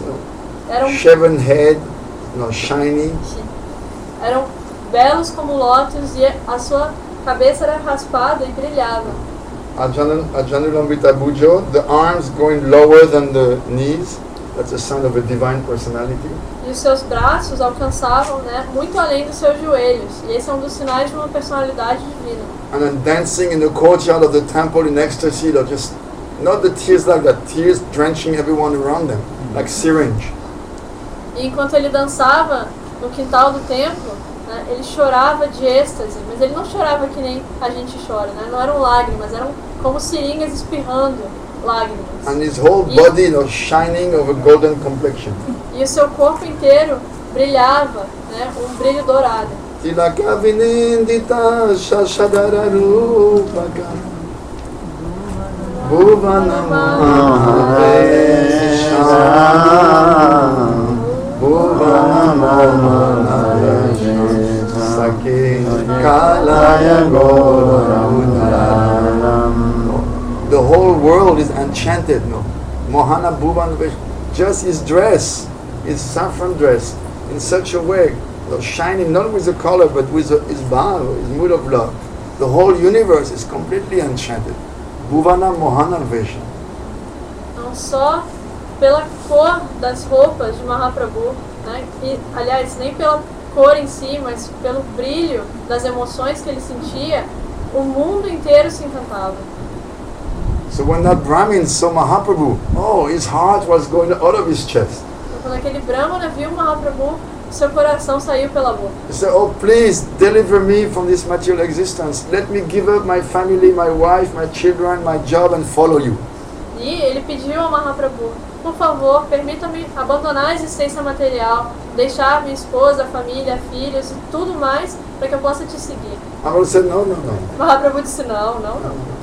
eram, shaven head, shiny. eram belos como lótus e a sua cabeça era raspada e brilhava. Ajanulambita Bujo, the arms going lower than the knees, that's a sign of a divine personality. E os seus braços alcançavam, né, muito além dos seus joelhos. E esse é um dos sinais de uma personalidade divina. And then dancing in the courtyard of the temple in ecstasy, just not the tears like that, tears drenching everyone around them, like syringe. E enquanto ele dançava no quintal do templo, né, ele chorava de êxtase, mas ele não chorava que nem a gente chora, né? Não eram lágrimas, eram como seringas espirrando lágrimas. And his whole body, shining of a golden complexion. E o seu corpo inteiro brilhava, né, um brilho dourado. Tilaka vinindita shashadara rupaka Bhuvanamahadesha Bhuvanamahadesha Sake Kalaya Gauramudaram. The whole world is enchanted, no? Mohana Bhuvan Vesh, just his dress, his saffron dress, in such a way, shining not with the color but with his bhav, his mood of love. The whole universe is completely enchanted. Bhuvana Mohana Vesha. Não só pela cor das roupas de Mahaprabhu, né? E, aliás, nem pela cor em si, mas pelo brilho das emoções que ele sentia, o mundo inteiro se encantava. So when that Brahmin saw Mahaprabhu, oh, his heart was going out of his chest. Então, quando aquele Brahmana viu Mahaprabhu, seu coração saiu pela boca. He said, oh, please deliver me from this material existence. Let me give up my family, my wife, my children, my job and follow you. E ele pediu a Mahaprabhu, por favor, permita-me abandonar a existência material, deixar minha esposa, família, filhos e tudo mais para que eu possa te seguir. Mahaprabhu said, no, no, no. Mahaprabhu disse, não, não, não.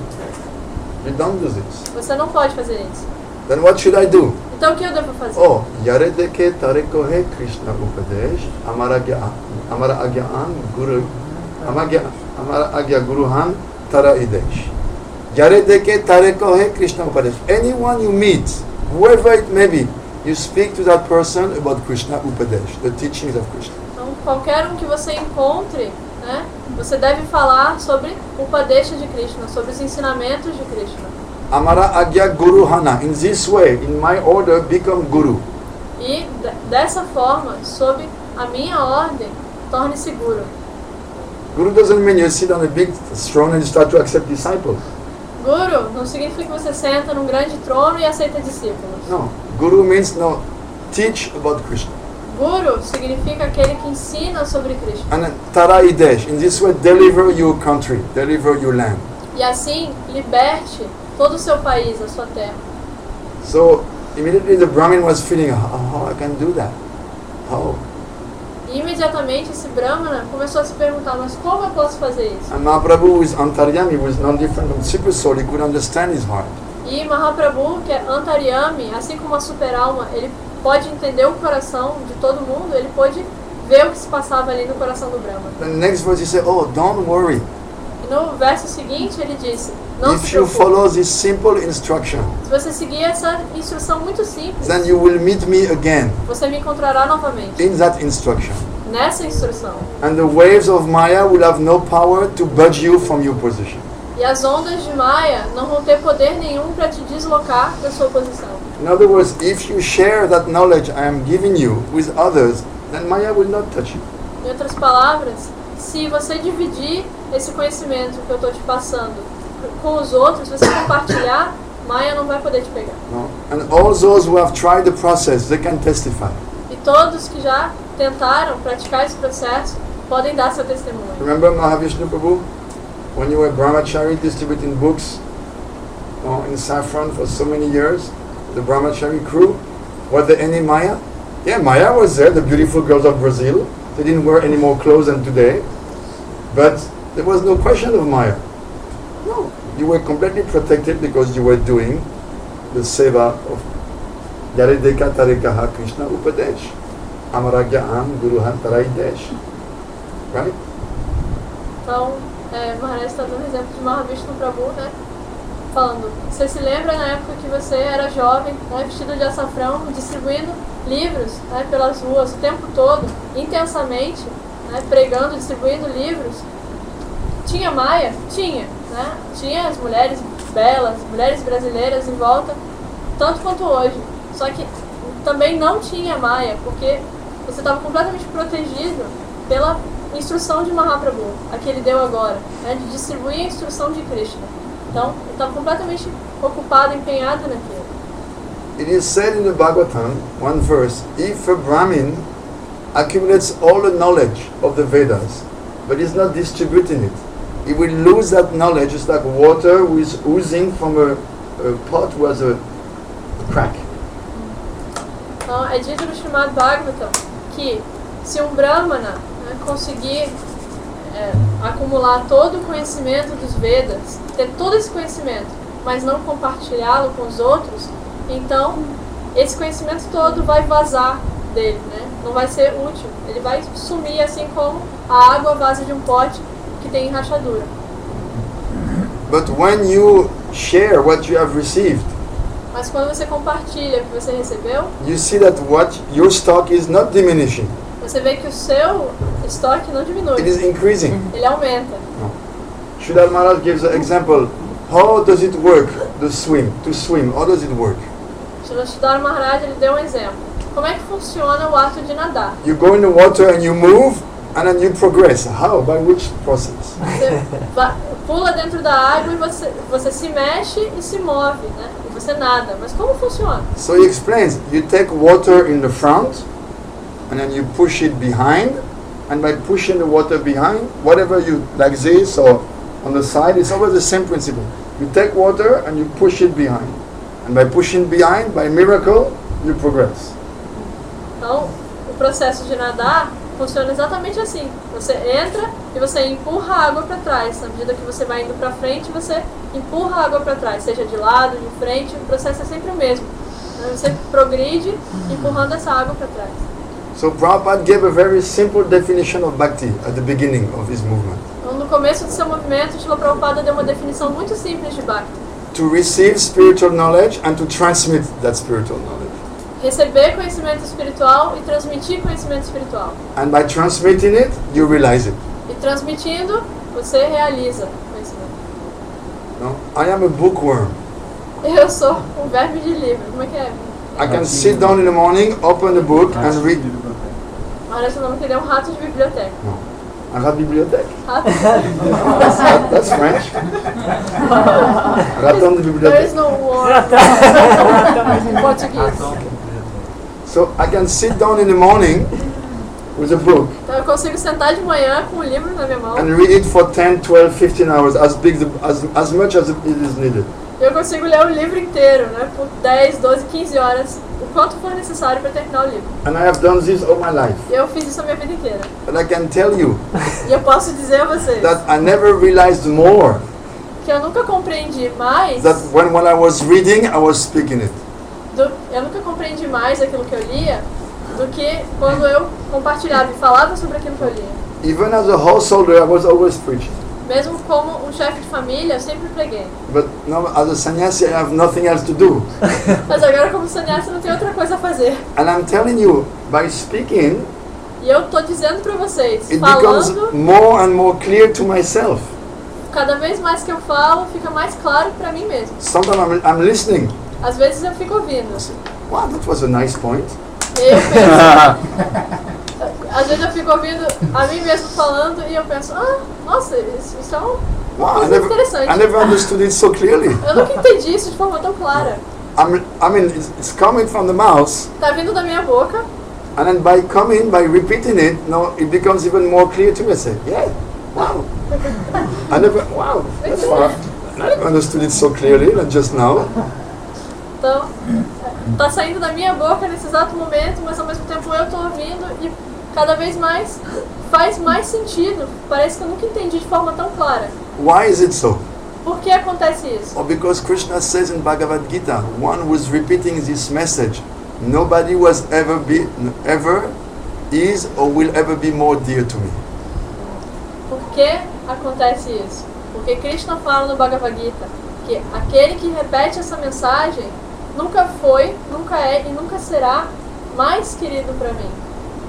You don't do this. Você não pode fazer isso. Then what should I do? Então o que eu devo fazer? Oh, Yaredeke Tarekohe Krishna Upadesh, Amara Agyaan Guru, Amara Agya Guruhan Tara Idesh. Yaredeke Tarekohe Krishna Upadesh. Anyone you meet, whoever it may be, you speak to that person about Krishna Upadesh, the teachings of Krishna. Então qualquer que você encontre, né, você deve falar sobre o Upadesha de Krishna, sobre os ensinamentos de Krishna. Amara Agya Guruhana. In this way, in my order, become Guru. E dessa forma, sob a minha ordem, torne-se Guru. Guru doesn't mean you sit on a big throne and you start to accept disciples. Guru não significa que você senta num grande trono e aceita discípulos. No. Guru means no, teach about Krishna. Guru significa aquele que ensina sobre Krishna. And Tara Idesh. In this way, deliver your country, deliver your land. E assim, liberte todo o seu país, a sua terra. So immediately the Brahmin was feeling, how I can do that? How? E imediatamente esse Brahmana começou a se perguntar, mas como eu posso fazer isso? And Mahaprabhu is Antaryami, was non different from Super Soul, he could understand his heart. E Mahaprabhu, que é Antaryami, assim como a super-alma, ele pode entender o coração de todo mundo, ele pode ver o que se passava ali no coração do Brahmana. The next verse he said, oh, don't worry. E no verso seguinte ele disse, não se If you preocupe. follow this simple instruction, Se você seguir essa instrução muito simples, then you will meet me again você me encontrará novamente in that instruction. nessa instrução. And the waves of Maya will have no power to budge you from your position. E as ondas de Maya não vão ter poder nenhum para te deslocar da sua posição. In other words, if you share that knowledge I am giving you with others, then Maya will not touch you. Em outras palavras, se você dividir esse conhecimento que eu estou te passando com os outros, se você compartilhar, Maya não vai poder te pegar. No? And all those who have tried the process, they can testify. E todos que já tentaram praticar esse processo podem dar seu testemunho. Remember Mahavishnu Prabhu? When you were Brahmachari distributing books in saffron for so many years, the Brahmachari crew, were there any Maya? Yeah, Maya was there, the beautiful girls of Brazil. They didn't wear any more clothes than today. But there was no question of Maya. No, you were completely protected because you were doing the seva of Yaredeka Tarekaha Krishna Upadesh. Amaragyan Guruhan Taraidesh. Right? Então, Maharaj está dando exemplo de Mahavishnu Prabhu, né? Falando, você se lembra na época que você era jovem, né, vestido de açafrão, distribuindo livros, né, pelas ruas o tempo todo, intensamente, né, pregando, distribuindo livros. Tinha Maya? Tinha, né? Tinha as mulheres belas, mulheres brasileiras em volta, tanto quanto hoje. Só que também não tinha Maya, porque você estava completamente protegido pela instrução de Mahaprabhu, a que ele deu agora, né, de distribuir a instrução de Krishna. Então, ele estava completamente ocupado, empenhado naquilo. It is said in the Bhagavatam, one verse, if a Brahmin accumulates all the knowledge of the Vedas, but is not distributing it, he will lose that knowledge just like water who is oozing from a pot who has a crack. Então, é dito no Srimad Bhagavatam que se um Brahmana, né, conseguir acumular todo o conhecimento dos Vedas, ter todo esse conhecimento, mas não compartilhá-lo com os outros, então esse conhecimento todo vai vazar dele, né? Não vai ser útil. Ele vai sumir assim como a água vaza de um pote que tem rachadura. But when you share what you have received, Mas quando você compartilha o que você recebeu, you see that what your stock is not diminishing, você vê que o seu estoque não diminui. it is increasing. Ele aumenta. Sridhar Maharaj gives an example. How does it work, to swim? How does it work? Sridhar Maharaj ele deu um exemplo. Como é que funciona o ato de nadar? You go in the water and you move and then you progress. How? By which process? Você pula dentro da água e você se mexe e se move, né? E você nada. Mas como funciona? So he explains, you take water in the front and then you push it behind, and by pushing the water behind, whatever you, like this or on the side, it's always the same principle. You take water and you push it behind. And by pushing behind, by miracle, you progress. Então, o processo de nadar funciona exatamente assim. Você entra e você empurra a água para trás. Na medida que você vai indo para frente, você empurra a água para trás, seja de lado, de frente, o processo é sempre o mesmo. Você progride empurrando essa água para trás. So Prabhupada gave a very simple definition of bhakti at the beginning of his movement. Então, no começo do seu movimento, Srila Prabhupada deu uma definição muito simples de Bhakti. To receive spiritual knowledge and to transmit that spiritual knowledge. Receber conhecimento espiritual e transmitir conhecimento espiritual. And by transmitting it, you realize it. E transmitindo, você realiza conhecimento. No? I am a bookworm. Eu sou um verme de livro. Como é que é? I can sit down in the morning, open the book and read. Parece o nome que ele é um rato de biblioteca. I have bibliothèque. Rato? That's French. Raton de There is bibliothèque. no word em português. So I can sit down in the morning with a book Então eu consigo sentar de manhã com um livro na minha mão. and read it for 10, 12, 15 hours, as much as it is needed. Eu consigo ler o livro inteiro, né? Por 10, 12, 15 horas, o quanto for necessário para terminar o livro. And I have done this all my life. E eu fiz isso a minha vida inteira. But I can tell you E eu posso dizer a vocês that I never realized more que eu nunca compreendi mais, that when I was reading, I was speaking it. eu nunca compreendi mais aquilo que eu lia do que quando eu compartilhava e falava sobre aquilo que eu lia. Even as a householder, I was always preaching. Mesmo como um chefe de família, eu sempre preguei. But now as a sannyasi, I have nothing else to do. Mas agora como sannyasi não tem outra coisa a fazer. And I'm telling you, by speaking, E eu tô dizendo para vocês, it becomes falando, more and more clear to myself. cada vez mais que eu falo, fica mais claro para mim mesmo. Sometimes I'm listening. Às vezes eu fico ouvindo. Wow, that was a nice point. E eu penso, às vezes eu fico ouvindo a mim mesmo falando e eu penso, nossa, isso é uma Wow, coisa interessante. I never understood it so clearly. Eu nunca entendi isso de forma tão clara. I mean, it's coming from the mouth, Tá vindo da minha boca, and then by repeating it, now it becomes even more clear to me. I say, yeah, wow. Wow, that's far. I never understood it so clearly, not just now. então tá saindo da minha boca nesse exato momento, mas ao mesmo tempo eu tô ouvindo e cada vez mais faz mais sentido. Parece que eu nunca entendi de forma tão clara. Why is it so? Por que acontece isso? Or because Krishna says in Bhagavad Gita, one who is repeating this message, nobody was ever is or will ever be more dear to me. Por que acontece isso? Porque Krishna fala no Bhagavad Gita que aquele que repete essa mensagem nunca foi, nunca é e nunca será mais querido para mim.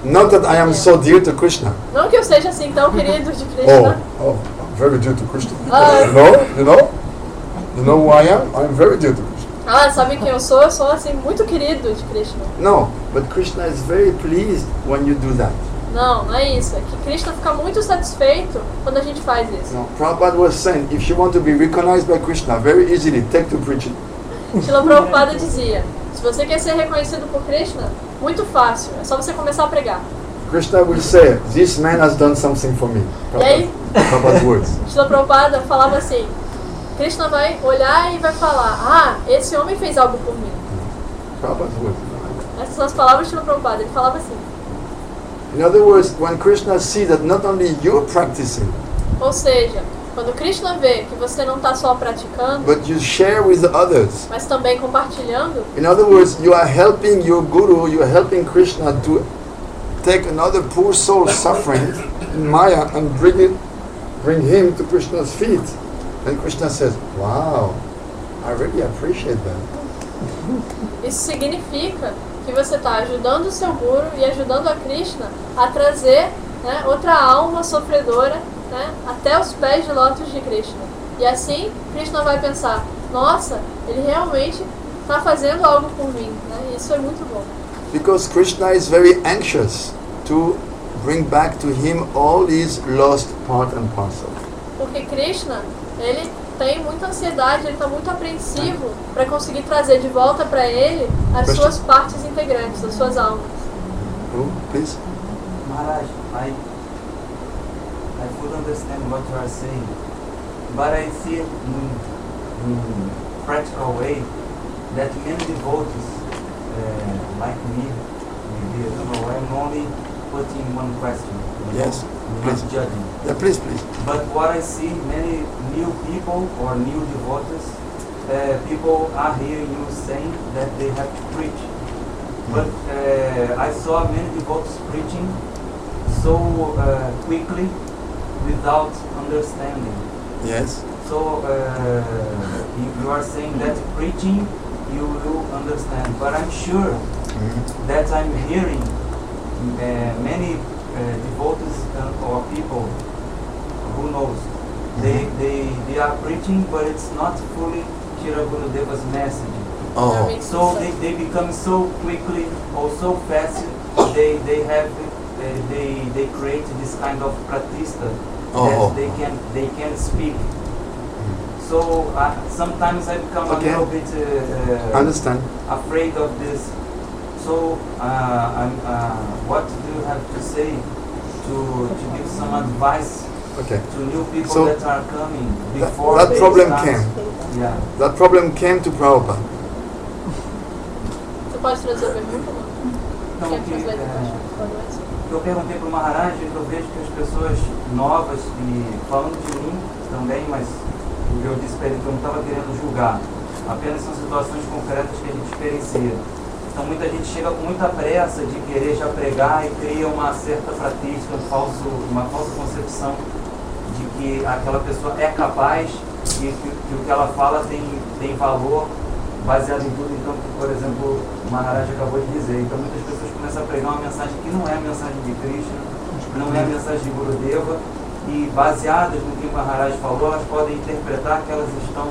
Not that I am so dear to Krishna. Não que eu seja assim tão querido de Krishna. I'm very dear to Krishna. Ah. You know who I am? I'm very dear to Krishna. Sabe quem eu sou? Eu sou assim muito querido de Krishna. No, but Krishna is very pleased when you do that. Não, não é isso. É que Krishna fica muito satisfeito quando a gente faz isso. No, Prabhupada was saying, if you want to be recognized by Krishna, very easily take to preaching. Srila Prabhupada dizia, se você quer ser reconhecido por Krishna, muito fácil, é só você começar a pregar. Krishna will say, this man has done something for me. E aí, Prabhupada's words. Srila Prabhupada falava assim, Krishna vai olhar e vai falar, esse homem fez algo por mim. Prabhupada's words. Essas são as palavras de Srila Prabhupada, ele falava assim. In other words, when Krishna sees that not only you're practicing, Ou seja, Quando Krishna vê que você não está só praticando, but you share with others. mas também compartilhando, In other words, you are helping your guru, you are helping Krishna to take another poor soul suffering in Maya and bring him to Krishna's feet. And Krishna says, wow, I really appreciate that. isso significa que você está ajudando o seu guru e ajudando a Krishna a trazer, né, outra alma sofredora, né, até os pés de lótus de Krishna. E assim, Krishna vai pensar, nossa, ele realmente está fazendo algo por mim. Né? E isso é muito bom. Because Krishna is very anxious to bring back to him all his lost part and parcel. Porque Krishna, ele tem muita ansiedade, ele está muito apreensivo para conseguir trazer de volta para ele as suas partes integrantes, as suas almas. Oh, please. Maharaj, I fully understand what you are saying, but I see in practical way that many devotees, like me, maybe, I don't know, I'm only putting one question. Yes, I'm please. not judging. Yeah, please. But what I see, many new people or new devotees, people are hearing you saying that they have to preach. But I saw many devotees preaching so quickly without understanding. Yes. So you are saying that preaching you will understand. But I'm sure that I'm hearing many devotees or people who knows they are preaching, but it's not fully Kira Gurudeva's message. Oh. So they become so quickly or so fast. They create this kind of pratista that they can speak. So sometimes I become a little bit understand. afraid of this. So what do you have to say to give some advice to new people So that are coming before that they problem start? came. Yeah. That problem came to Prabhupada. Você pode trazer a pergunta, não? Então, Quer que, translate the question? Pode ser. eu perguntei para o Maharaj que eu vejo que as pessoas novas, e falando de mim também, mas eu disse para ele que eu não estava querendo julgar, apenas são situações concretas que a gente experiencia. Então muita gente chega com muita pressa de querer já pregar e cria uma certa fratística, uma falsa concepção de que aquela pessoa é capaz e que o que ela fala tem valor baseado em tudo, então, que, por exemplo, o Maharaj acabou de dizer. Então muitas pessoas começam a pregar uma mensagem que não é a mensagem de Krishna, não é a mensagem de Gurudeva, e baseadas no que o Maharaj falou, elas podem interpretar que elas estão,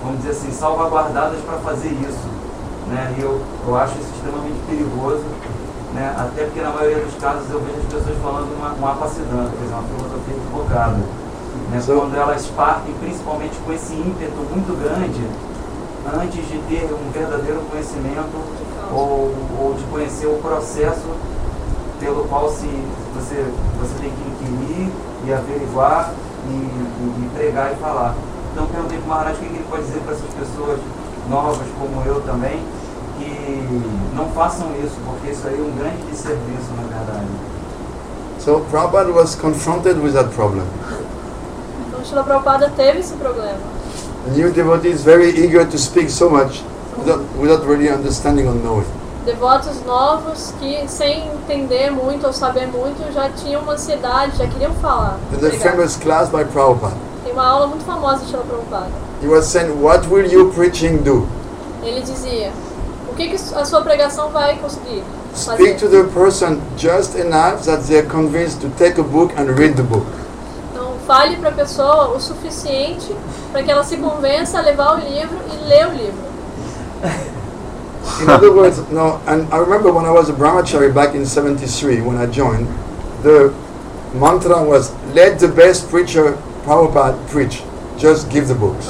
vamos dizer assim, salvaguardadas para fazer isso. Né? E eu acho isso extremamente perigoso, né? Até porque na maioria dos casos eu vejo as pessoas falando uma apacidão, quer dizer, uma filosofia equivocada. Né? Quando elas partem principalmente com esse ímpeto muito grande, antes de ter um verdadeiro conhecimento ou de conhecer o processo pelo qual você tem que inquirir e averiguar e pregar e falar. Então eu perguntei para o Maharaj o que ele pode dizer para essas pessoas novas como eu também, que não façam isso, porque isso aí é um grande desserviço, na verdade. So Prabhupada was confronted with that problem. Então, Srila Prabhupada teve esse problema. New devotees very eager to speak so much without really understanding or knowing. Devotos novos que, sem entender muito ou saber muito, já tinham uma ansiedade, já queriam falar. There's a famous class by Prabhupada. Tem uma aula muito famosa de Srila Prabhupada. He was saying, what will your preaching do? Ele dizia, o que a sua pregação vai conseguir Speak to fazer? the person just enough that they are convinced to take a book and read the book. Então, fale para a pessoa o suficiente para que ela se convença a levar o livro e ler o livro. In other words, no, and I remember when I was a brahmachari back in 73, when I joined, the mantra was, let the best preacher Prabhupada preach. Just give the books.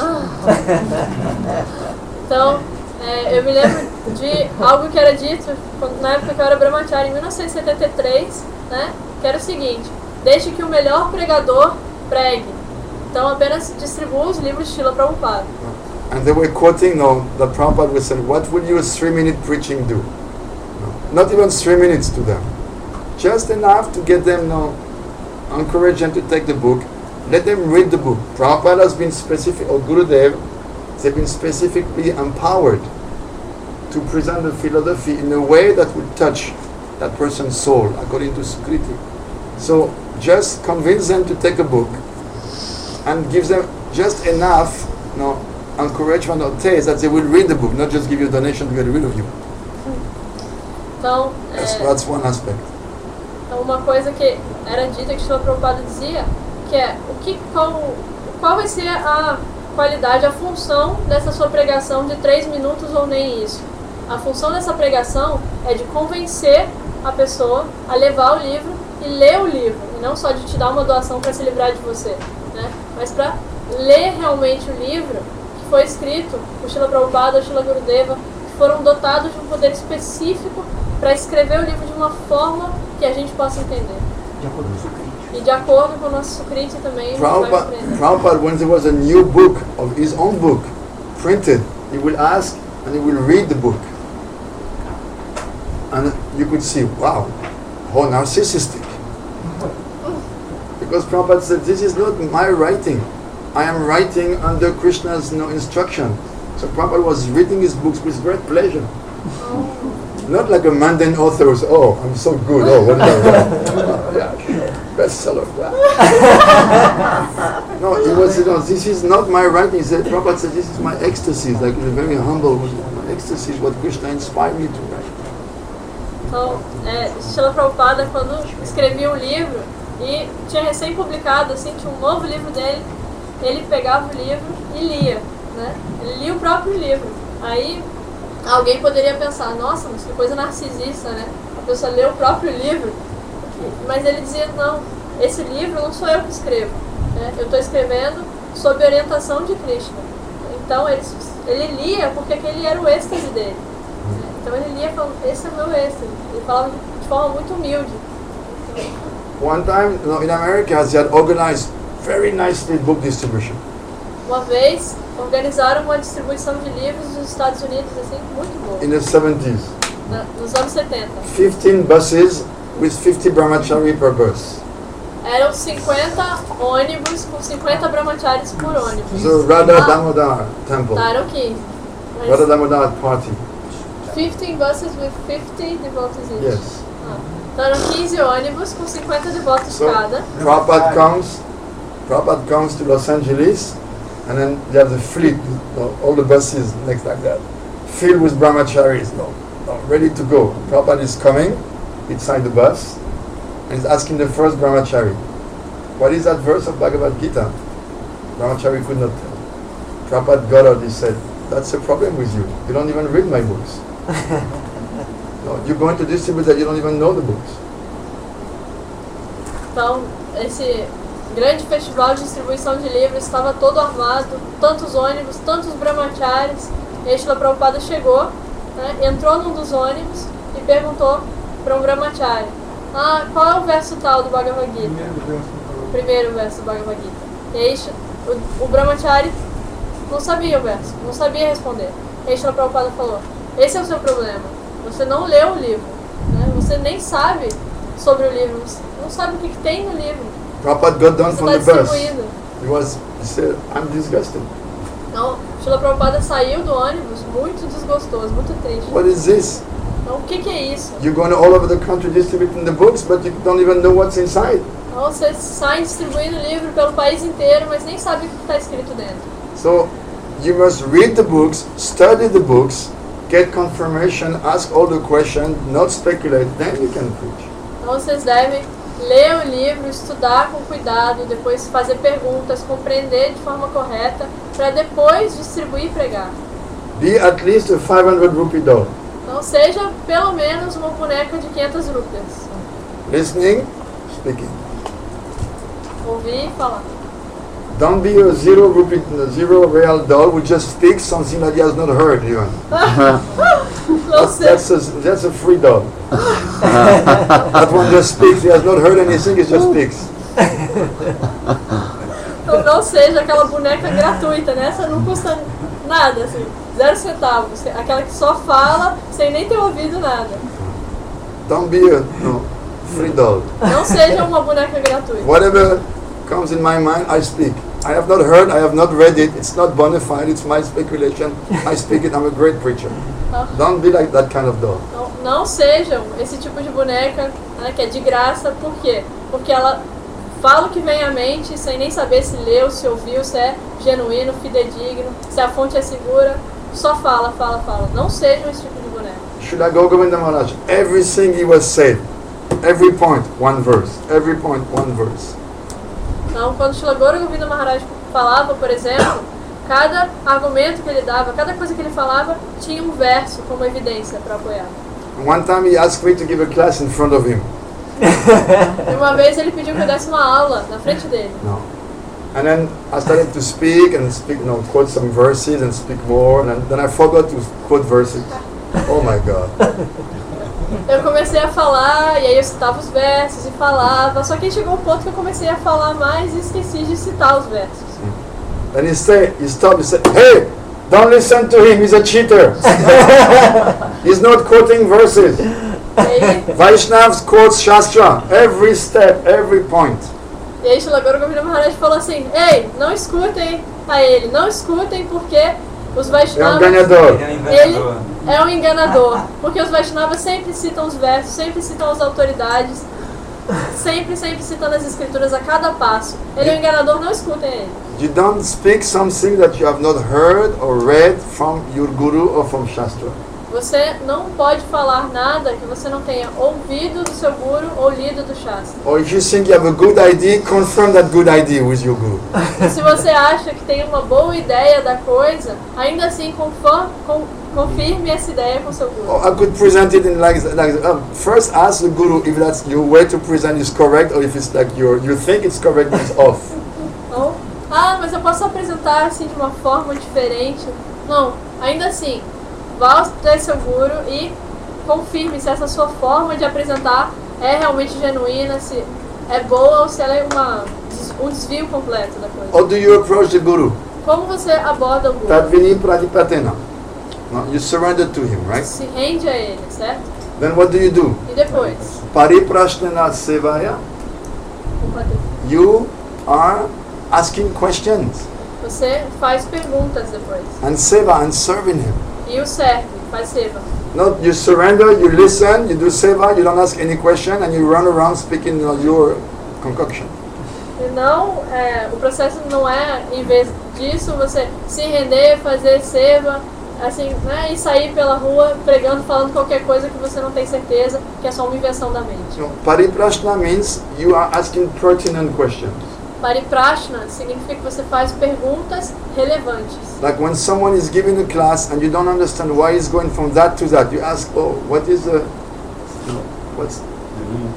Então, eu me lembro de algo que era dito na época que eu era brahmachari, em 1973, né, que era o seguinte: deixe que o melhor pregador pregue. Então, apenas distribua os livros de Srila Prabhupada. And they were quoting, the Prabhupada was saying, what will your 3-minute preaching do? No, not even 3 minutes to them. Just enough to get them, encourage them to take the book let them read the book. Prabhupada has been specific, or Gurudev, they've been specifically empowered to present the philosophy in a way that will touch that person's soul, according to Sukriti. So just convince them to take a book and give them just enough, encouragement or taste that they will read the book, not just give you a donation to get rid of you. Então, That's one aspect. então, uma coisa que era dita, que Srila Prabhupada dizia, que é qual vai ser a qualidade, a função dessa sua pregação de 3 minutos ou nem isso. A função dessa pregação é de convencer a pessoa a levar o livro e ler o livro, e não só de te dar uma doação para se livrar de você, né? Mas para ler realmente o livro que foi escrito por Srila Prabhupada, Srila Gurudeva, que foram dotados de um poder específico para escrever o livro de uma forma que a gente possa entender. De acordo com o Sukriti. E de acordo com o nosso Sukriti também, a gente vai compreender. Prabhupada, when there was a new book of his own book printed, he will ask and he will read the book. And you could see, wow, how narcissistic. Because Prabhupada said, this is not my writing. I am writing under Krishna's instruction. So Prabhupada was reading his books with great pleasure. Not like a mundane author who's, oh, I'm so good, oh, what did I write? Bestseller. No, he was, this is not my writing. He said, Prabhupada said, this is my ecstasy. Like, he's very humble. My ecstasy is what Krishna inspired me to write. Então, Srila Prabhupada, quando escrevia um livro e tinha recém-publicado, assim, tinha um novo livro dele, ele pegava o livro e lia, né? Ele lia o próprio livro. Aí alguém poderia pensar, nossa, mas que coisa narcisista, né? A pessoa lê o próprio livro. Mas ele dizia, não, esse livro não sou eu que escrevo, né? Eu estou escrevendo sob orientação de Krishna. Então ele lia porque aquele era o êxtase dele. Então ele lia falando, esse é o meu êxtase. Ele falava de forma muito humilde. One time, in America, they had organized very nicely book distribution. Uma vez, organizaram uma distribuição de livros nos Estados Unidos, assim, muito boa. In the 70s. Nos anos 70. 15 buses with 50 brahmachari per bus. Eram 50 ônibus com 50 brahmacharis por ônibus. So Radha Damodar temple. Tá, eram 15. Radha Damodar party. 15 buses with 50 devotees each. Yes. Então eram 15 ônibus com 50 devotos So cada. Prabhupada comes to Los Angeles, and then they have the fleet, all the buses next like that, filled with brahmacharis, ready to go. Prabhupada is coming inside the bus, and he's asking the first brahmachari, what is that verse of Bhagavad Gita? Brahmachari could not tell. Prabhupada got out, he said, that's the problem with you. You don't even read my books. You're going to distribute that you don't even know the books. Então, esse grande festival de distribuição de livros estava todo armado, tantos ônibus, tantos brahmacharis. E aí Srila Prabhupada chegou, né, entrou num dos ônibus e perguntou para um brahmachari, qual é o verso tal do Bhagavad Gita? Primeiro verso do Bhagavad Gita. E aí o brahmachari não sabia o verso, não sabia responder. E aí Srila Prabhupada falou, esse é o seu problema. Você não leu o livro, né? Você nem sabe sobre o livro, você não sabe o que tem no livro. Prabhupada got down from the Está bus. distribuído. He said, I'm disgusted. Então, Srila Prabhupada saiu do ônibus muito desgostoso, muito triste. What is this? Então, o que é isso? You're going all over the country distributing the books, but you don't even know what's inside. Então, você sai distribuindo livro pelo país inteiro, mas nem sabe o que está escrito dentro. So, you must read the books, study the books, get confirmation, ask all the questions, not speculate, then you can preach. Então, vocês devem ler o livro, estudar com cuidado, depois fazer perguntas, compreender de forma correta, para depois distribuir e pregar. Be at least a 500 rupee doll. Então, seja pelo menos uma boneca de 500 rupias. Listening, speaking. Ouvir e falar. Don't be a zero real doll who just speaks something that he has not heard even. Não seja, That's a free doll. That one just speaks, he has not heard anything, he just speaks. então, não seja aquela boneca gratuita, né? Essa não custa nada, assim, 0 centavos. Aquela que só fala sem nem ter ouvido nada. Don't be a free doll. Não seja uma boneca gratuita. Whatever comes in my mind, I speak. I have not heard, I have not read it, it's not bona fide, it's my speculation. I speak it, I'm a great preacher. Don't be like that kind of doll. Não sejam esse tipo de boneca, né, que é de graça. Por quê? Porque ela fala o que vem à mente sem nem saber se leu, se ouviu, se é genuíno, fidedigno, se a fonte é segura. Só fala. Não sejam esse tipo de boneca. Srila Govinda Maharaj, everything he was said, every point, one verse. Every point, one verse. Então, quando Srila Govinda Maharaj falava, por exemplo, cada argumento que ele dava, cada coisa que ele falava, tinha um verso como evidência para apoiar. One time he asked me to give a class in front of him. E uma vez ele pediu que eu desse uma aula na frente dele. No. And then I started to speak, quote some verses and speak more, and then I forgot to quote verses. Oh my God. Eu comecei a falar, e aí eu citava os versos e falava, só que chegou um ponto que eu comecei a falar mais e esqueci de citar os versos. Then he stopped, he said, hey, don't listen to him, he's a cheater. He's not quoting verses. Vaishnavas quotes Shastra, every step, every point. E aí Srila Govinda Maharaj falou assim, ei, não escutem a ele, não escutem porque os Vaishnavas... É um enganador. Ele é um enganador, porque os Vaishnavas sempre citam os versos, sempre citam as autoridades, sempre citam as escrituras a cada passo. Ele é um enganador, não escutem ele. You don't speak something that you have not heard or read from your guru or from Shastra. Você não pode falar nada que você não tenha ouvido do seu guru ou lido do Shastra. Or if you think you have a good idea, confirm that good idea with your guru. E se você acha que tem uma boa ideia da coisa, ainda assim confirme essa ideia com seu guru. Or I could present it in like first ask the guru if that's your way to present is correct, or if it's like you think it's correct but it's off. Ou, mas eu posso apresentar assim de uma forma diferente. Não, ainda assim, vá até seu guru e confirme se essa sua forma de apresentar é realmente genuína, se é boa ou se ela é um desvio completo da coisa. Or do you approach the guru? Como você aborda o guru? Tadvini pratipatena. No, you surrender to him, right? Se rende a ele, certo? Then what do you do? E depois? Pariprashnana sevaya. You are asking questions. Você faz perguntas depois. And seva, and serving him. E o serve, faz seva. Not you surrender, you listen, you do seva, you don't ask any question, and you run around speaking your concoction. E não, o processo não é, em vez disso, você se render, fazer seva, assim, né, e sair pela rua pregando, falando qualquer coisa que você não tem certeza, que é só uma invenção da mente. No, pariprashna means you are asking pertinent questions. Pariprashna significa que você faz perguntas relevantes. Like when someone is giving a class and you don't understand why he's going from that to that, you ask, what is what's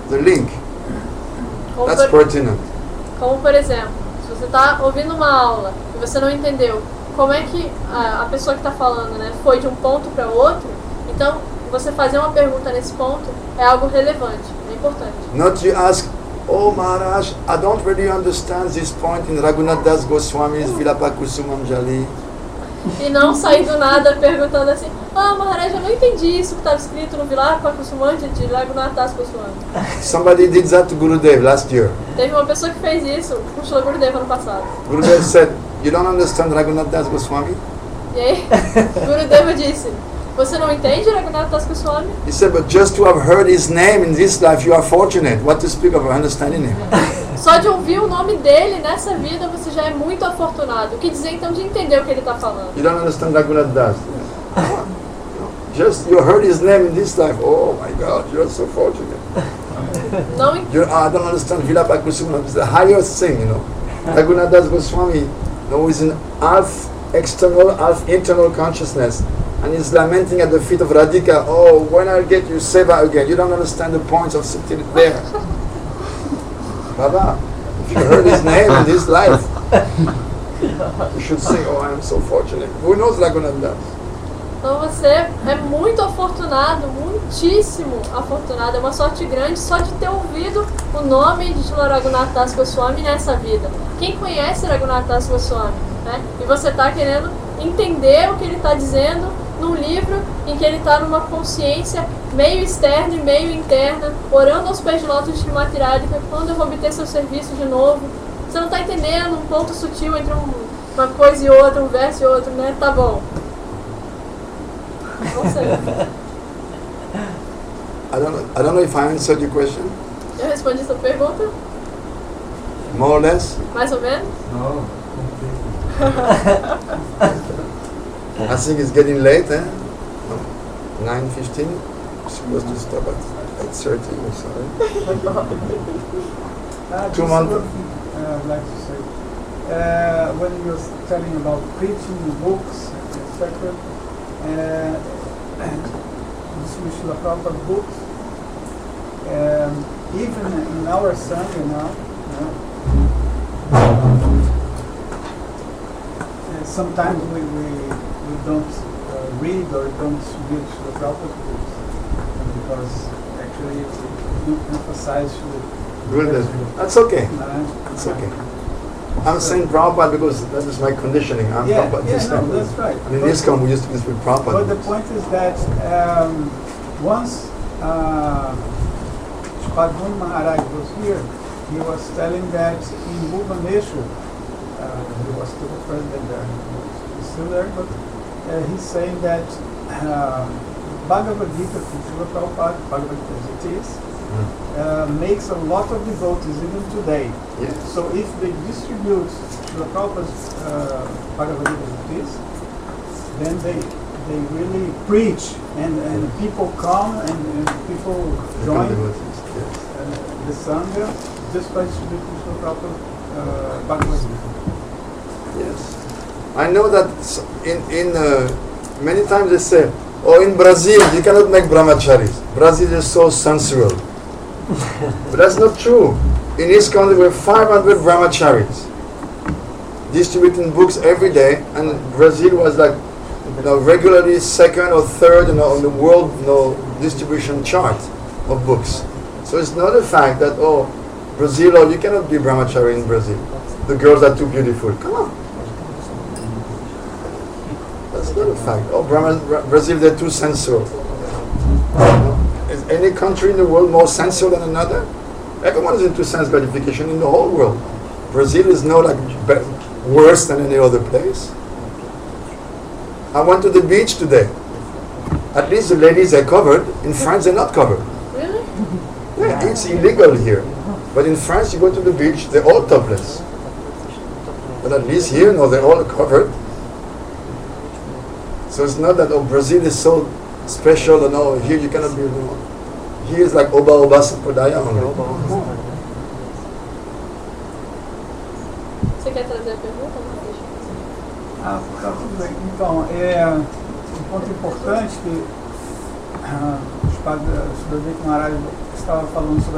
the link? That's pertinent. Como por exemplo, se você está ouvindo uma aula e você não entendeu como é que a pessoa que está falando, né, foi de um ponto para outro, então você fazer uma pergunta nesse ponto é algo relevante, é importante. Not you ask, oh Maharaj, I don't really understand this point in Raghunath Das Goswami's Vilapakusumam Jali. E não sair do nada perguntando assim, Maharaj, eu não entendi isso que estava escrito no Vilapakusumam de Raghunath Das Goswami. Somebody did that to Gurudev last year. Teve uma pessoa que fez isso com o Srila Gurudev ano passado. Gurudev said, you don't understand Raghunath Das Goswami? E aí, Gurudeva disse, você não entende Raghunath Das Goswami? He said, but just to have heard his name in this life, you are fortunate. What to speak of understanding him? Só de ouvir o nome dele nessa vida, você já é muito afortunado. O que dizer então de entender o que ele está falando? You don't understand Raghunath Das. Just you heard his name in this life. Oh my God, you're so fortunate. Não I don't understand Vilapakusumam. It's the highest thing, Raghunath Das Goswami, is an half external, half internal consciousness. And he's lamenting at the feet of Radhika, oh, when I'll get you seva again. You don't understand the points of sitting there. Baba, if you heard his name in this life, you should say, oh, I am so fortunate. Who knows Raghunath Das? Então você é muito afortunado, muitíssimo afortunado. É uma sorte grande só de ter ouvido o nome de Srila Raghunath Das Goswami nessa vida. Quem conhece Raghunath Das Goswami? Né? E você está querendo entender o que ele está dizendo num livro em que ele está numa consciência meio externa e meio interna, orando aos pés de lótus de Srimati Radhika, quando eu vou obter seu serviço de novo, Você não tá entendendo um ponto sutil entre uma coisa e outra, um verso e outro, né? Tá bom. Não sei. I don't know if I answered your question. Eu respondi essa pergunta, More or less. mais ou menos. Não. I think it's getting late, eh? 9:15. Supposed to stop at 8:30. I'm sorry. 2 months. I'd like to say, when you're telling about preaching books, etc., this is Srila Prabhupada's books. Even in our Sangha now, sometimes we don't read or don't read Srila Prabhupada's books because actually we emphasize Good. That's okay. It's okay. I'm saying Prabhupada because that is my conditioning. I'm Prabhupada. That's right. And in ISKCON we used to use with Prabhupada. But the point is that once Padma Maharaj was here, he was telling that in Bhubaneswar, he was still the president there, he's still there, but he's saying that Bhagavad Gita, Srila Prabhupada, Bhagavad Gita as it is, makes a lot of devotees even today. Yes. So if they distribute Srila Prabhupada's Bhagavad Gita as it is, then they really preach and people come and people join the Sangha just by distributing Srila Prabhupada's Bhagavad Gita. Yes. I know that in many times they say, oh, in Brazil you cannot make brahmacharis. Brazil is so sensual. But that's not true. In ISKCON there were 500 brahmacharis distributing books every day, and Brazil was like regularly second or third on the world distribution chart of books. So it's not a fact that, oh, Brazil, oh, you cannot be brahmachari in Brazil. The girls are too beautiful. Come on. That's not a fact. Oh, Brazil, they're too sensual. Is any country in the world more sensual than another? Everyone is into sense gratification in the whole world. Brazil is no worse than any other place. I went to the beach today. At least the ladies are covered. In France, they're not covered. Really? Yeah, it's illegal here. But in France, you go to the beach, they're all topless. But at least here, no, they're all covered. So it's not that, oh, Brazil is so special, and oh, here you cannot be, here is like Oba Oba Sampradaya only. Você quer trazer a pergunta? Tá tudo bem. Então, um ponto importante que o Padre Sudavik Maharaj estava falando sobre a